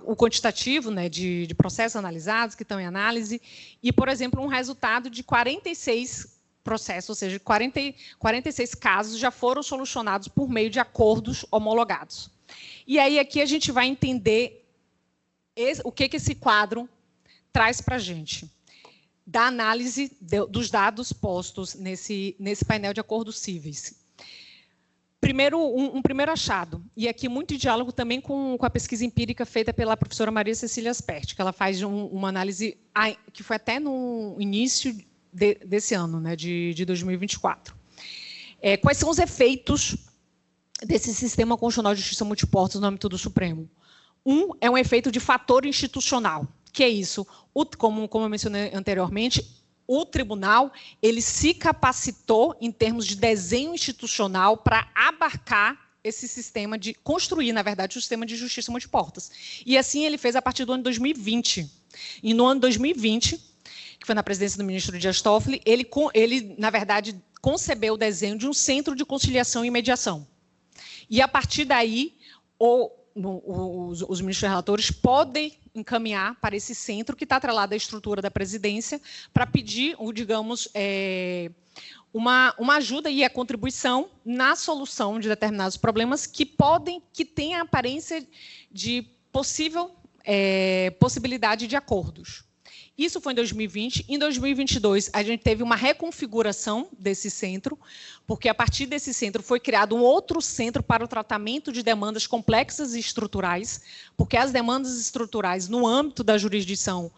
o quantitativo, né, de processos analisados que estão em análise e, por exemplo, um resultado de 46 processos, ou seja, 46 casos já foram solucionados por meio de acordos homologados. E aí aqui a gente vai entender o que esse quadro traz para a gente, da análise dos dados postos nesse painel de acordos cíveis. Primeiro, um primeiro achado, e aqui muito em diálogo também com a pesquisa empírica feita pela professora Maria Cecília Asperti, que ela faz uma análise que foi até no início desse ano, né, de 2024. Quais são os efeitos desse sistema constitucional de justiça multiportas no âmbito do Supremo? É um efeito de fator institucional. Que é isso? Como eu mencionei anteriormente, o tribunal ele se capacitou em termos de desenho institucional para abarcar esse sistema de construir, na verdade, o sistema de justiça multiportas. E assim ele fez a partir do ano 2020. E no ano 2020, que foi na presidência do ministro Dias Toffoli, ele na verdade, concebeu o desenho de um centro de conciliação e mediação. E, a partir daí, os ministros relatores podem encaminhar para esse centro, que está atrelado à estrutura da presidência, para pedir, digamos, uma ajuda e a contribuição na solução de determinados problemas que têm a aparência de possibilidade de acordos. Isso foi em 2020. Em 2022, a gente teve uma reconfiguração desse centro, porque a partir desse centro foi criado um outro centro para o tratamento de demandas complexas e estruturais, porque as demandas estruturais, no âmbito da jurisdição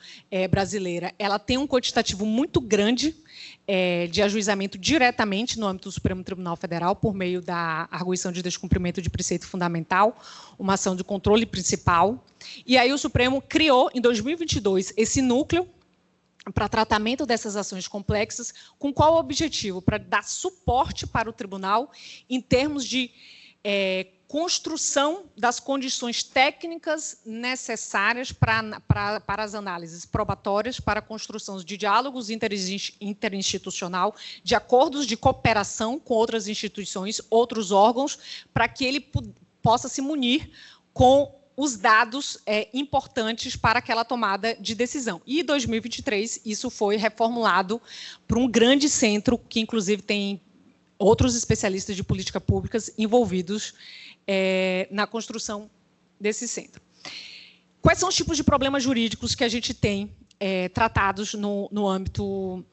brasileira, ela tem um quantitativo muito grande de ajuizamento diretamente no âmbito do Supremo Tribunal Federal, por meio da arguição de descumprimento de preceito fundamental, uma ação de controle principal. E aí o Supremo criou, em 2022, esse núcleo para tratamento dessas ações complexas, com qual objetivo? Para dar suporte para o tribunal em termos de construção das condições técnicas necessárias para as análises probatórias, para a construção de diálogos interinstitucional, de acordos de cooperação com outras instituições, outros órgãos, para que ele possa se munir com os dados importantes para aquela tomada de decisão. E em 2023, isso foi reformulado para um grande centro, que inclusive tem outros especialistas de política públicas envolvidos na construção desse centro. Quais são os tipos de problemas jurídicos que a gente tem tratados no âmbito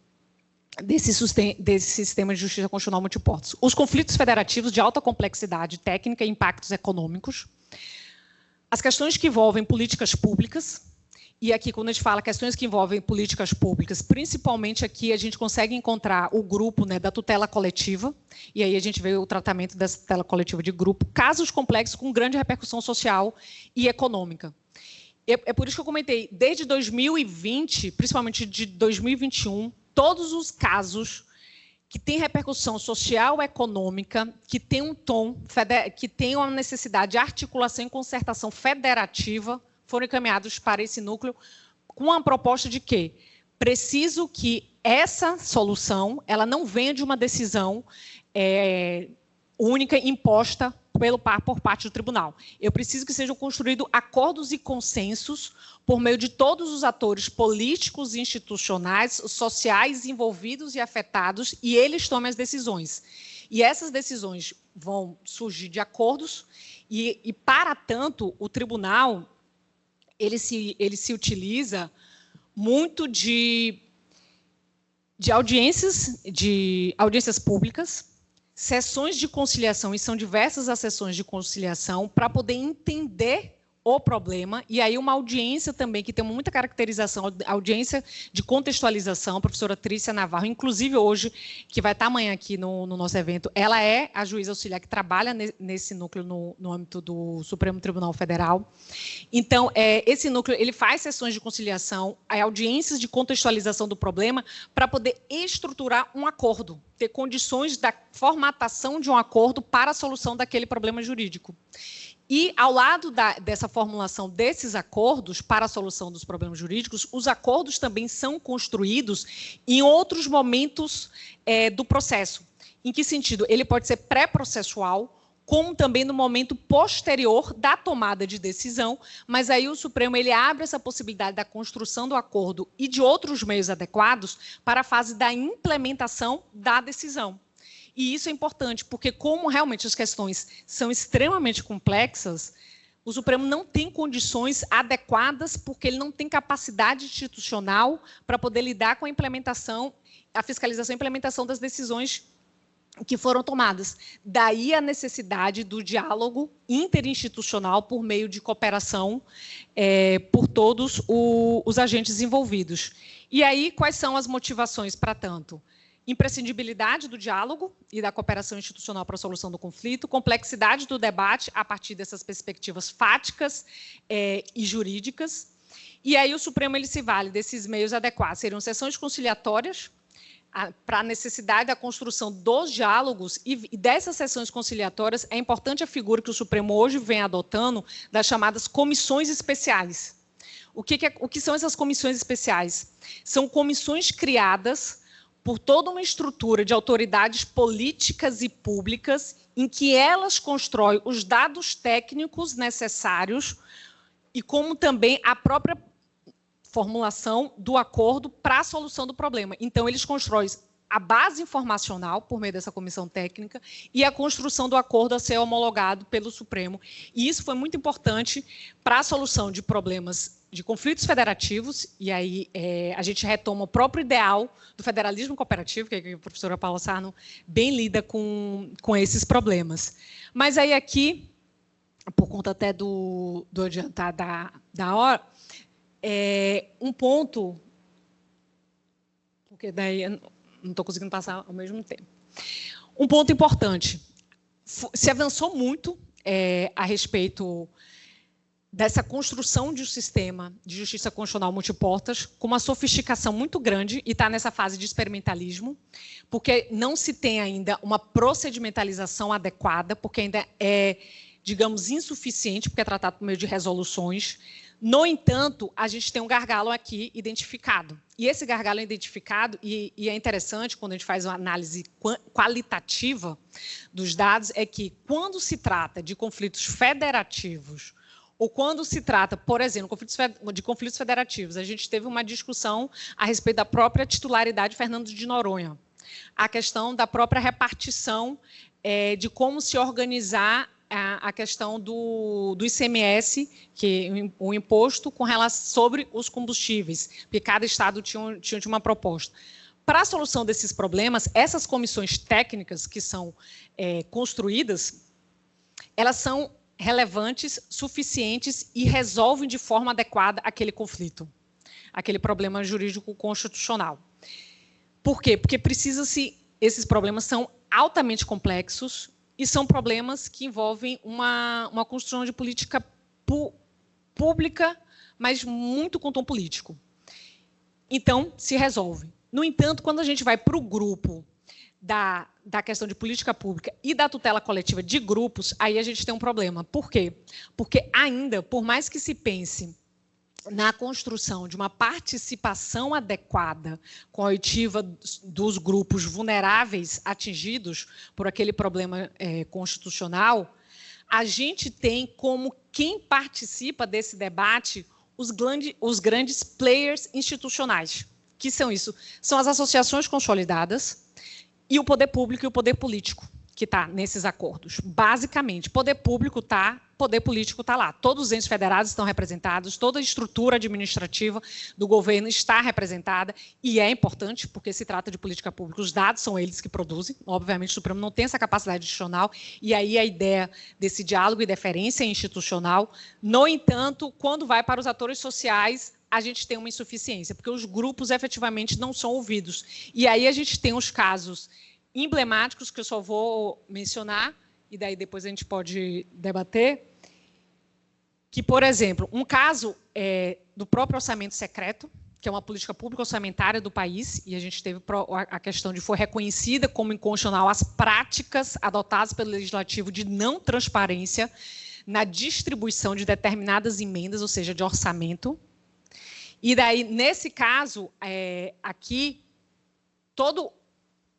desse sistema de justiça constitucional multiportas? Os conflitos federativos de alta complexidade técnica e impactos econômicos, as questões que envolvem políticas públicas, e aqui, quando a gente fala questões que envolvem políticas públicas, principalmente aqui a gente consegue encontrar o grupo, né, da tutela coletiva, e aí a gente vê o tratamento dessa tutela coletiva de grupo, casos complexos com grande repercussão social e econômica. É por isso que eu comentei, desde 2020, principalmente de 2021, todos os casos que têm repercussão social e econômica, que tem um tom, que tem uma necessidade de articulação e concertação federativa, foram encaminhados para esse núcleo com a proposta de que preciso que essa solução ela não venha de uma decisão única imposta por parte do tribunal. Eu preciso que sejam construídos acordos e consensos por meio de todos os atores políticos, institucionais, sociais envolvidos e afetados, e eles tomem as decisões. E essas decisões vão surgir de acordos, e para tanto, o tribunal ele se utiliza muito de audiências públicas, sessões de conciliação, e são diversas as sessões de conciliação, para poder entender o problema, e aí uma audiência também, que tem muita caracterização, audiência de contextualização, a professora Trícia Navarro, inclusive hoje, que vai estar amanhã aqui no nosso evento, ela é a juíza auxiliar que trabalha nesse núcleo no âmbito do Supremo Tribunal Federal. Então, esse núcleo ele faz sessões de conciliação, audiências de contextualização do problema, para poder estruturar um acordo. ter condições da formatação de um acordo para a solução daquele problema jurídico. E, ao lado dessa formulação desses acordos para a solução dos problemas jurídicos, os acordos também são construídos em outros momentos do processo. Em que sentido? Ele pode ser pré-processual, como também no momento posterior da tomada de decisão, mas aí o Supremo ele abre essa possibilidade da construção do acordo e de outros meios adequados para a fase da implementação da decisão. E isso é importante, porque como realmente as questões são extremamente complexas, o Supremo não tem condições adequadas, porque ele não tem capacidade institucional para poder lidar com a implementação, a fiscalização e implementação das decisões que foram tomadas. Daí a necessidade do diálogo interinstitucional por meio de cooperação por todos os agentes envolvidos. E aí, quais são as motivações para tanto? Imprescindibilidade do diálogo e da cooperação institucional para a solução do conflito, complexidade do debate a partir dessas perspectivas fáticas e jurídicas. E aí o Supremo ele se vale desses meios adequados. Seriam sessões conciliatórias, para a necessidade da construção dos diálogos e dessas sessões conciliatórias, é importante a figura que o Supremo hoje vem adotando das chamadas comissões especiais. O que são essas comissões especiais? São comissões criadas por toda uma estrutura de autoridades políticas e públicas em que elas constroem os dados técnicos necessários e como também a própria formulação do acordo para a solução do problema. Então, eles constroem a base informacional por meio dessa comissão técnica e a construção do acordo a ser homologado pelo Supremo. E isso foi muito importante para a solução de problemas de conflitos federativos, e aí a gente retoma o próprio ideal do federalismo cooperativo, que a professora Paula Sarno bem lida com esses problemas. Mas aí aqui, por conta até do adiantar da hora, um ponto, porque daí eu não estou conseguindo passar ao mesmo tempo. Um ponto importante, se avançou muito a respeito dessa construção de um sistema de justiça constitucional multiportas, com uma sofisticação muito grande, e está nessa fase de experimentalismo, porque não se tem ainda uma procedimentalização adequada, porque ainda é, digamos, insuficiente, porque é tratado por meio de resoluções. No entanto, a gente tem um gargalo aqui identificado. E esse gargalo é identificado, e é interessante, quando a gente faz uma análise qualitativa dos dados, é que, quando se trata de conflitos federativos, ou quando se trata, por exemplo, de conflitos federativos, a gente teve uma discussão a respeito da própria titularidade Fernando de Noronha, a questão da própria repartição, de como se organizar a questão do ICMS, que é o imposto com relação sobre os combustíveis, porque cada estado tinha uma proposta. Para a solução desses problemas, essas comissões técnicas que são construídas, elas são relevantes, suficientes e resolvem de forma adequada aquele conflito, aquele problema jurídico constitucional. Por quê? Porque esses problemas são altamente complexos e são problemas que envolvem uma construção de política pública, mas muito com tom político. Então, se resolve. No entanto, quando a gente vai para o grupo da questão de política pública e da tutela coletiva de grupos, aí a gente tem um problema. Por quê? Porque ainda, por mais que se pense na construção de uma participação adequada, coletiva dos grupos vulneráveis atingidos por aquele problema constitucional, a gente tem como quem participa desse debate os grandes players institucionais. Que são isso? São as associações consolidadas e o poder público e o poder político, que está nesses acordos. Basicamente, poder público está, poder político está lá. Todos os entes federados estão representados, toda a estrutura administrativa do governo está representada, e é importante, porque se trata de política pública, os dados são eles que produzem, obviamente o Supremo não tem essa capacidade institucional, e aí a ideia desse diálogo e deferência institucional. No entanto, quando vai para os atores sociais, a gente tem uma insuficiência, porque os grupos efetivamente não são ouvidos. E aí a gente tem os casos emblemáticos, que eu só vou mencionar, e daí depois a gente pode debater, que, por exemplo, um caso do próprio orçamento secreto, que é uma política pública orçamentária do país, e a gente teve a questão de foi reconhecida como inconstitucional as práticas adotadas pelo Legislativo de não transparência na distribuição de determinadas emendas, ou seja, de orçamento. E daí, nesse caso, aqui,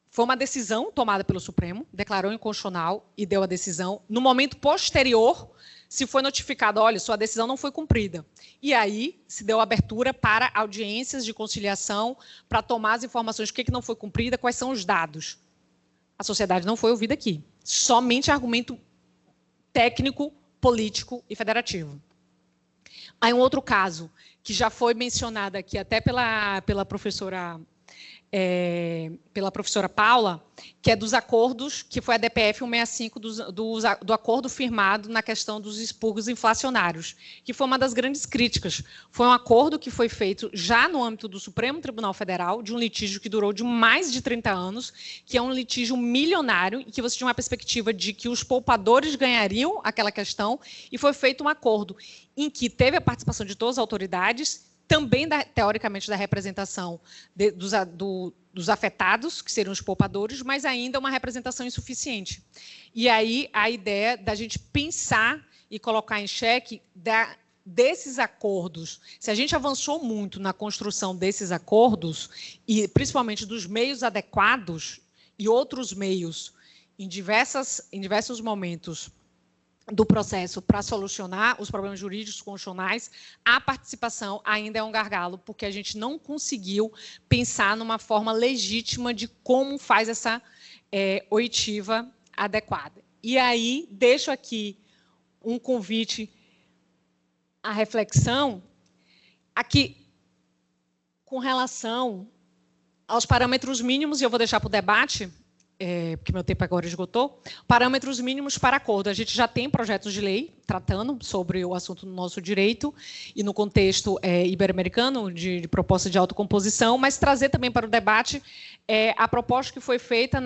foi uma decisão tomada pelo Supremo, declarou inconstitucional e deu a decisão. No momento posterior, se foi notificado, olha, sua decisão não foi cumprida. E aí se deu abertura para audiências de conciliação, para tomar as informações, o que não foi cumprida, quais são os dados. A sociedade não foi ouvida aqui. Somente argumento técnico, político e federativo. Aí um outro caso, que já foi mencionado aqui até pela professora Paula, que é dos acordos, que foi a DPF 165, do acordo firmado na questão dos expurgos inflacionários, que foi uma das grandes críticas. Foi um acordo que foi feito já no âmbito do Supremo Tribunal Federal, de um litígio que durou de mais de 30 anos, que é um litígio milionário, e que você tinha uma perspectiva de que os poupadores ganhariam aquela questão, e foi feito um acordo em que teve a participação de todas as autoridades, também, teoricamente, da representação dos afetados, que seriam os poupadores, mas ainda uma representação insuficiente. E aí a ideia da gente pensar e colocar em xeque desses acordos. Se a gente avançou muito na construção desses acordos, e principalmente dos meios adequados e outros meios em diversos momentos do processo para solucionar os problemas jurídicos constitucionais, a participação ainda é um gargalo, porque a gente não conseguiu pensar numa forma legítima de como faz essa oitiva adequada. E aí, deixo aqui um convite à reflexão, aqui, com relação aos parâmetros mínimos, e eu vou deixar para o debate, porque meu tempo agora esgotou, parâmetros mínimos para acordo. A gente já tem projetos de lei tratando sobre o assunto no nosso direito e no contexto ibero-americano de proposta de autocomposição, mas trazer também para o debate a proposta que foi feita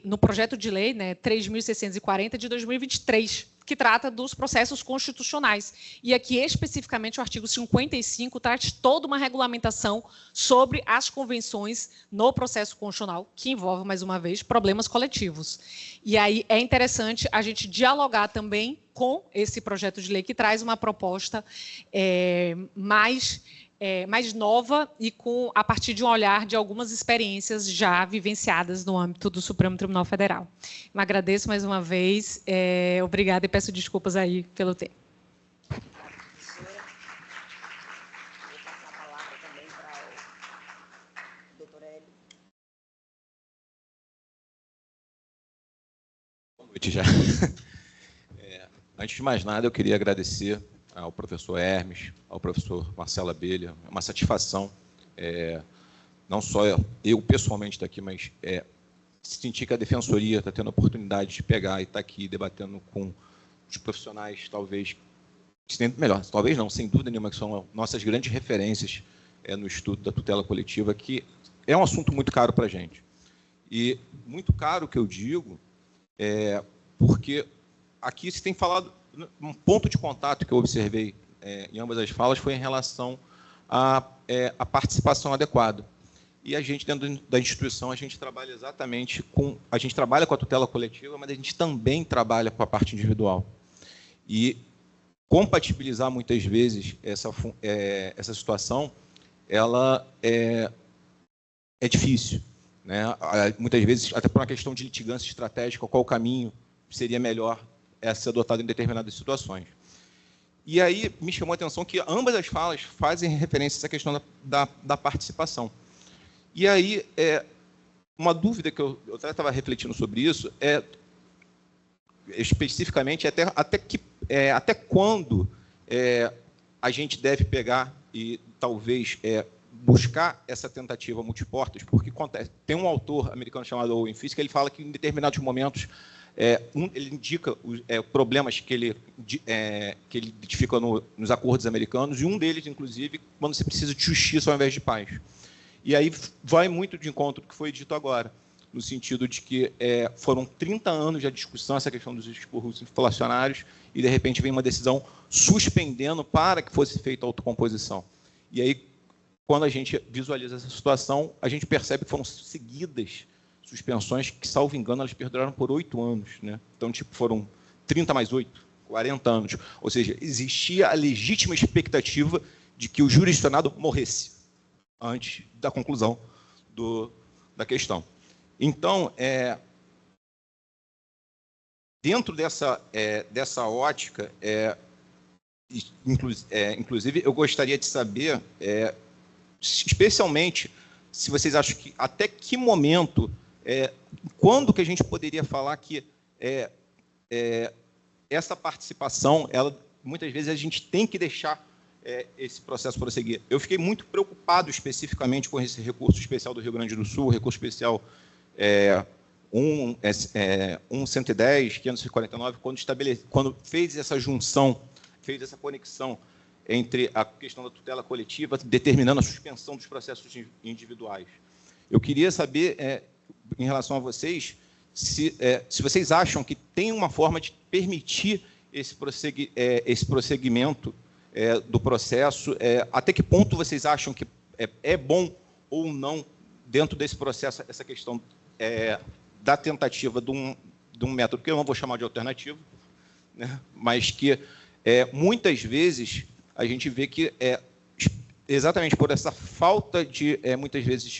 no projeto de lei 3.640 de 2023, que trata dos processos constitucionais. E aqui, especificamente, o artigo 55 traz toda uma regulamentação sobre as convenções no processo constitucional, que envolve, mais uma vez, problemas coletivos. E aí é interessante a gente dialogar também com esse projeto de lei, que traz uma proposta mais nova e a partir de um olhar de algumas experiências já vivenciadas no âmbito do Supremo Tribunal Federal. Eu agradeço mais uma vez, obrigada e peço desculpas aí pelo tempo. Professora, vou passar a palavra também para o doutor Hélio. Boa noite já. Antes de mais nada, eu queria agradecer ao professor Hermes, ao professor Marcelo Abelha. É uma satisfação, não só eu pessoalmente estar aqui, mas sentir que a Defensoria está tendo a oportunidade de pegar e estar aqui debatendo com os profissionais, talvez não, sem dúvida nenhuma, que são nossas grandes referências no estudo da tutela coletiva, que é um assunto muito caro para a gente. E muito caro, que eu digo, porque aqui se tem falado. Um ponto de contato que eu observei em ambas as falas foi em relação à participação adequada. E a gente, dentro da instituição, a gente trabalha exatamente a gente trabalha com a tutela coletiva, mas a gente também trabalha com a parte individual. E compatibilizar, muitas vezes, essa situação, ela é difícil, né? Muitas vezes, até por uma questão de litigância estratégica, qual o caminho seria melhor ser adotado em determinadas situações. E aí me chamou a atenção que ambas as falas fazem referência a essa questão da participação. E aí, uma dúvida que eu até estava refletindo sobre isso especificamente, até quando a gente deve pegar e talvez buscar essa tentativa multiportas, porque tem um autor americano chamado Owen Fisk, que ele fala que em determinados momentos ele indica problemas que ele identifica nos acordos americanos, e um deles, inclusive, quando se precisa de justiça ao invés de paz. E aí vai muito de encontro do que foi dito agora, no sentido de que foram 30 anos de discussão essa questão dos expurgos inflacionários, e, de repente, vem uma decisão suspendendo para que fosse feita a autocomposição. E aí, quando a gente visualiza essa situação, a gente percebe que foram seguidas suspensões que, salvo engano, elas perduraram por 8 anos, né? Então, tipo, foram 30 mais 8, 40 anos. Ou seja, existia a legítima expectativa de que o jurisdicionado morresse antes da conclusão da questão. Então, dentro dessa ótica, inclusive, eu gostaria de saber, especialmente, se vocês acham que até que momento, quando que a gente poderia falar que essa participação, muitas vezes a gente tem que deixar esse processo prosseguir. Eu fiquei muito preocupado especificamente com esse recurso especial do Rio Grande do Sul, recurso especial 110, 549, quando fez essa junção, fez essa conexão entre a questão da tutela coletiva, determinando a suspensão dos processos individuais. Eu queria saber, em relação a vocês, se vocês acham que tem uma forma de permitir esse prosseguimento do processo, até que ponto vocês acham que é bom ou não, dentro desse processo, essa questão da tentativa de um método, que eu não vou chamar de alternativo, né, mas que muitas vezes a gente vê que exatamente por essa falta de, muitas vezes,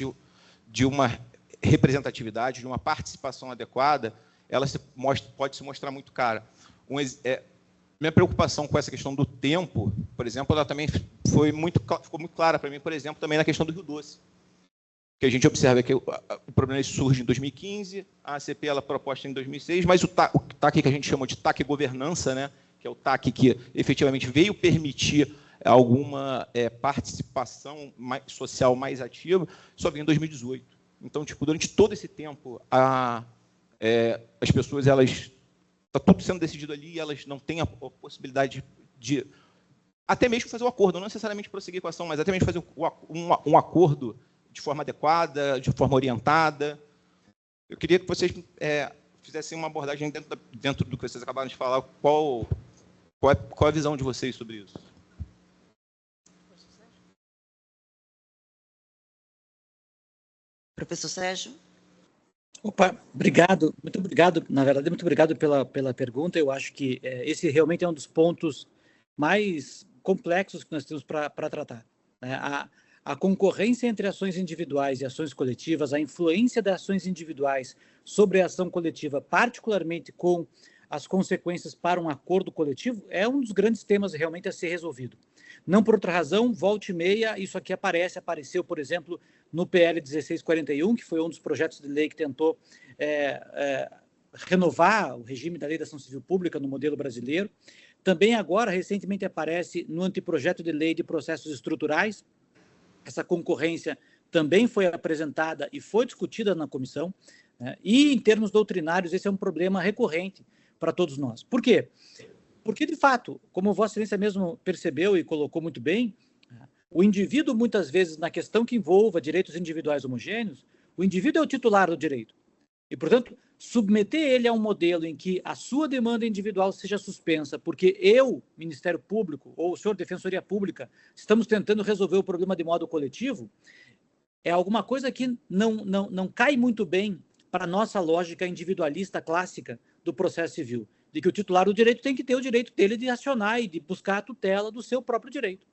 de uma representatividade, de uma participação adequada, ela pode se mostrar muito cara. Minha preocupação com essa questão do tempo, por exemplo, ela também ficou muito clara para mim, por exemplo, também na questão do Rio Doce, que a gente observa que o problema surge em 2015, a ACP ela proposta em 2006, mas o TAC que a gente chama de TAC governança, né, que é o TAC que efetivamente veio permitir alguma participação social mais ativa, só veio em 2018. Então, tipo, durante todo esse tempo, as pessoas, está tudo sendo decidido ali e elas não têm a possibilidade de até mesmo fazer o acordo, não necessariamente prosseguir com a ação, mas até mesmo fazer um acordo de forma adequada, de forma orientada. Eu queria que vocês fizessem uma abordagem dentro do que vocês acabaram de falar. Qual é a visão de vocês sobre isso? Professor Sérgio? Opa, obrigado, muito obrigado, na verdade, muito obrigado pela pergunta. Eu acho que esse realmente é um dos pontos mais complexos que nós temos para tratar, né? A concorrência entre ações individuais e ações coletivas, a influência das ações individuais sobre a ação coletiva, particularmente com as consequências para um acordo coletivo, é um dos grandes temas realmente a ser resolvido. Não por outra razão, volta e meia, isso aqui apareceu, por exemplo, no PL 1641, que foi um dos projetos de lei que tentou renovar o regime da Lei da Ação Civil Pública no modelo brasileiro. Também agora, recentemente, aparece no anteprojeto de lei de processos estruturais. Essa concorrência também foi apresentada e foi discutida na comissão, né? E, em termos doutrinários, esse é um problema recorrente para todos nós. Por quê? Porque, de fato, como Vossa Excelência mesmo percebeu e colocou muito bem, o indivíduo, muitas vezes, na questão que envolva direitos individuais homogêneos, o indivíduo é o titular do direito. E, portanto, submeter ele a um modelo em que a sua demanda individual seja suspensa, porque eu, Ministério Público, ou o senhor, Defensoria Pública, estamos tentando resolver o problema de modo coletivo, é alguma coisa que não cai muito bem para a nossa lógica individualista clássica do processo civil, de que o titular do direito tem que ter o direito dele de acionar e de buscar a tutela do seu próprio direito.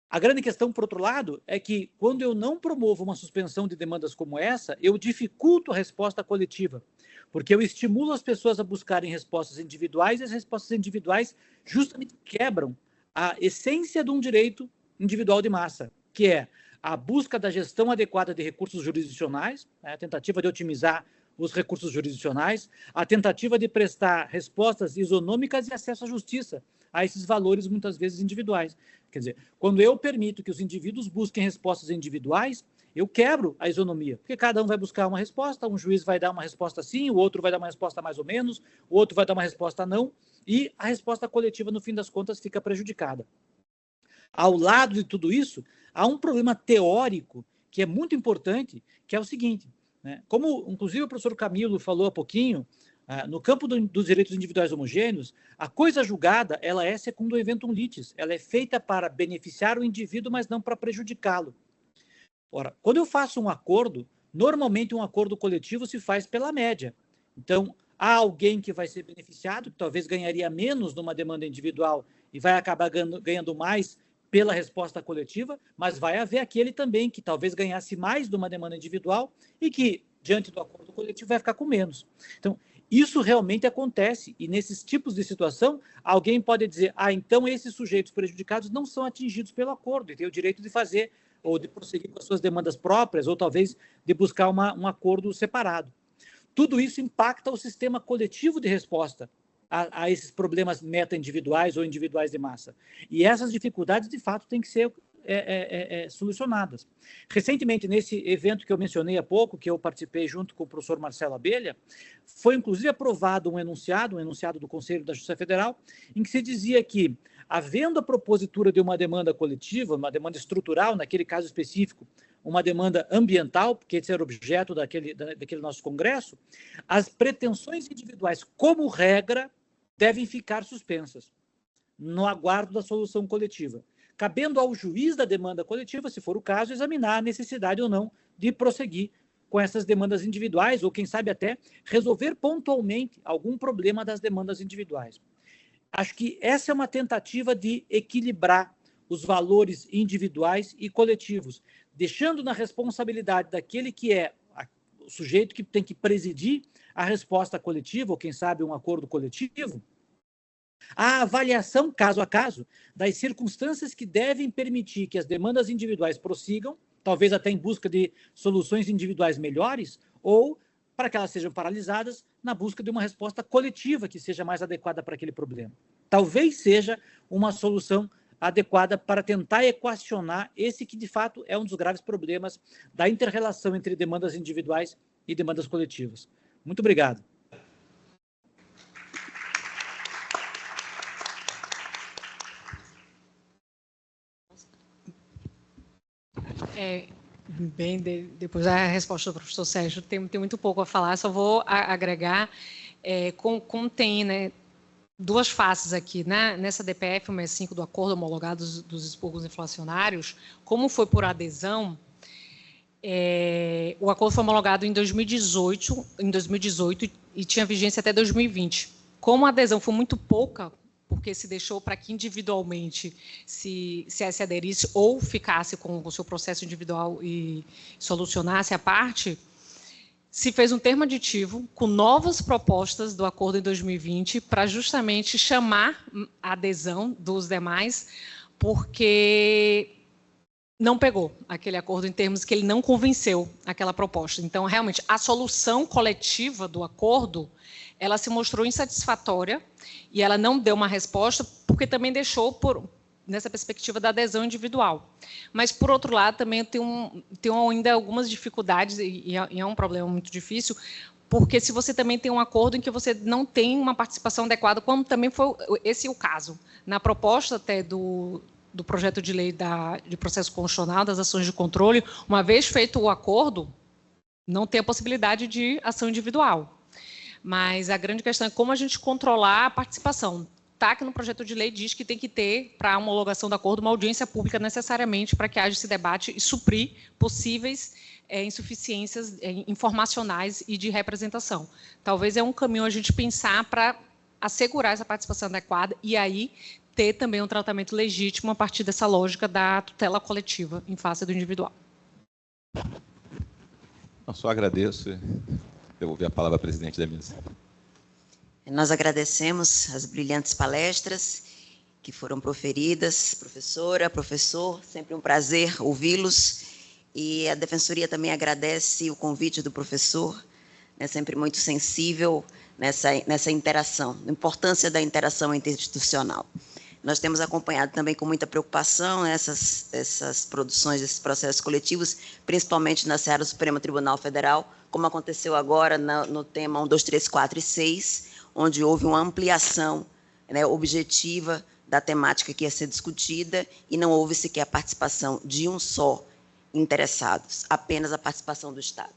A grande questão, por outro lado, é que quando eu não promovo uma suspensão de demandas como essa, eu dificulto a resposta coletiva, porque eu estimulo as pessoas a buscarem respostas individuais e as respostas individuais justamente quebram a essência de um direito individual de massa, que é a busca da gestão adequada de recursos jurisdicionais, a tentativa de otimizar os recursos jurisdicionais, a tentativa de prestar respostas isonômicas e acesso à justiça a esses valores muitas vezes individuais. Quer dizer, quando eu permito que os indivíduos busquem respostas individuais, eu quebro a isonomia, porque cada um vai buscar uma resposta, um juiz vai dar uma resposta sim, o outro vai dar uma resposta mais ou menos, o outro vai dar uma resposta não, e a resposta coletiva, no fim das contas, fica prejudicada. Ao lado de tudo isso, há um problema teórico que é muito importante, que é o seguinte, né? Como, inclusive, o professor Camilo falou há pouquinho, No campo dos direitos individuais homogêneos, a coisa julgada ela é secundum eventum litis, ela é feita para beneficiar o indivíduo, mas não para prejudicá-lo. Ora, quando eu faço um acordo, normalmente um acordo coletivo se faz pela média. Então, há alguém que vai ser beneficiado, que talvez ganharia menos numa demanda individual e vai acabar ganhando mais pela resposta coletiva, mas vai haver aquele também que talvez ganhasse mais numa demanda individual e que, diante do acordo coletivo, vai ficar com menos. Então, isso realmente acontece, e nesses tipos de situação, alguém pode dizer, então esses sujeitos prejudicados não são atingidos pelo acordo e têm o direito de fazer, ou de prosseguir com as suas demandas próprias, ou talvez de buscar um acordo separado. Tudo isso impacta o sistema coletivo de resposta a esses problemas meta-individuais ou individuais de massa. E essas dificuldades, de fato, têm que ser solucionadas. Recentemente, nesse evento que eu mencionei há pouco, que eu participei junto com o professor Marcelo Abelha, foi inclusive aprovado um enunciado do Conselho da Justiça Federal, em que se dizia que, havendo a propositura de uma demanda coletiva, uma demanda estrutural, naquele caso específico, uma demanda ambiental, porque esse era objeto daquele nosso congresso, as pretensões individuais, como regra, devem ficar suspensas no aguardo da solução coletiva, cabendo ao juiz da demanda coletiva, se for o caso, examinar a necessidade ou não de prosseguir com essas demandas individuais, ou quem sabe até resolver pontualmente algum problema das demandas individuais. Acho que essa é uma tentativa de equilibrar os valores individuais e coletivos, deixando na responsabilidade daquele que é o sujeito que tem que presidir a resposta coletiva, ou quem sabe um acordo coletivo, a avaliação, caso a caso, das circunstâncias que devem permitir que as demandas individuais prossigam, talvez até em busca de soluções individuais melhores, ou para que elas sejam paralisadas na busca de uma resposta coletiva que seja mais adequada para aquele problema. Talvez seja uma solução adequada para tentar equacionar esse que, de fato, é um dos graves problemas da inter-relação entre demandas individuais e demandas coletivas. Muito obrigado. Depois da resposta do professor Sérgio, tem muito pouco a falar, só vou agregar, como tem, né, duas faces aqui, né? Nessa DPF 165 do acordo homologado dos expurgos inflacionários, como foi por adesão, o acordo foi homologado em 2018 e tinha vigência até 2020. Como a adesão foi muito pouca, porque se deixou para que individualmente se aderisse ou ficasse com o seu processo individual e solucionasse a parte, se fez um termo aditivo com novas propostas do acordo em 2020 para justamente chamar a adesão dos demais, porque não pegou aquele acordo em termos que ele não convenceu aquela proposta. Então, realmente, a solução coletiva do acordo, ela se mostrou insatisfatória e ela não deu uma resposta, porque também deixou nessa perspectiva da adesão individual. Mas, por outro lado, também tem ainda algumas dificuldades, e é um problema muito difícil, porque se você também tem um acordo em que você não tem uma participação adequada, como também foi esse o caso. Na proposta até do projeto de lei de processo constitucional, das ações de controle, uma vez feito o acordo, não tem a possibilidade de ação individual. Mas a grande questão é como a gente controlar a participação. Tá, que no projeto de lei diz que tem que ter, para a homologação do acordo, uma audiência pública necessariamente para que haja esse debate e suprir possíveis insuficiências informacionais e de representação. Talvez é um caminho a gente pensar para assegurar essa participação adequada e aí ter também um tratamento legítimo a partir dessa lógica da tutela coletiva em face do individual. Eu só agradeço e devolver a palavra ao presidente da mesa. Nós agradecemos as brilhantes palestras que foram proferidas, professora, professor, sempre um prazer ouvi-los. E a Defensoria também agradece o convite do professor, né, sempre muito sensível nessa interação, a importância da interação interinstitucional. Nós temos acompanhado também com muita preocupação essas produções, esses processos coletivos, principalmente na seara do Supremo Tribunal Federal, como aconteceu agora no tema 1, 2, 3, 4 e 6, onde houve uma ampliação, né, objetiva da temática que ia ser discutida e não houve sequer a participação de um só interessado, apenas a participação do Estado.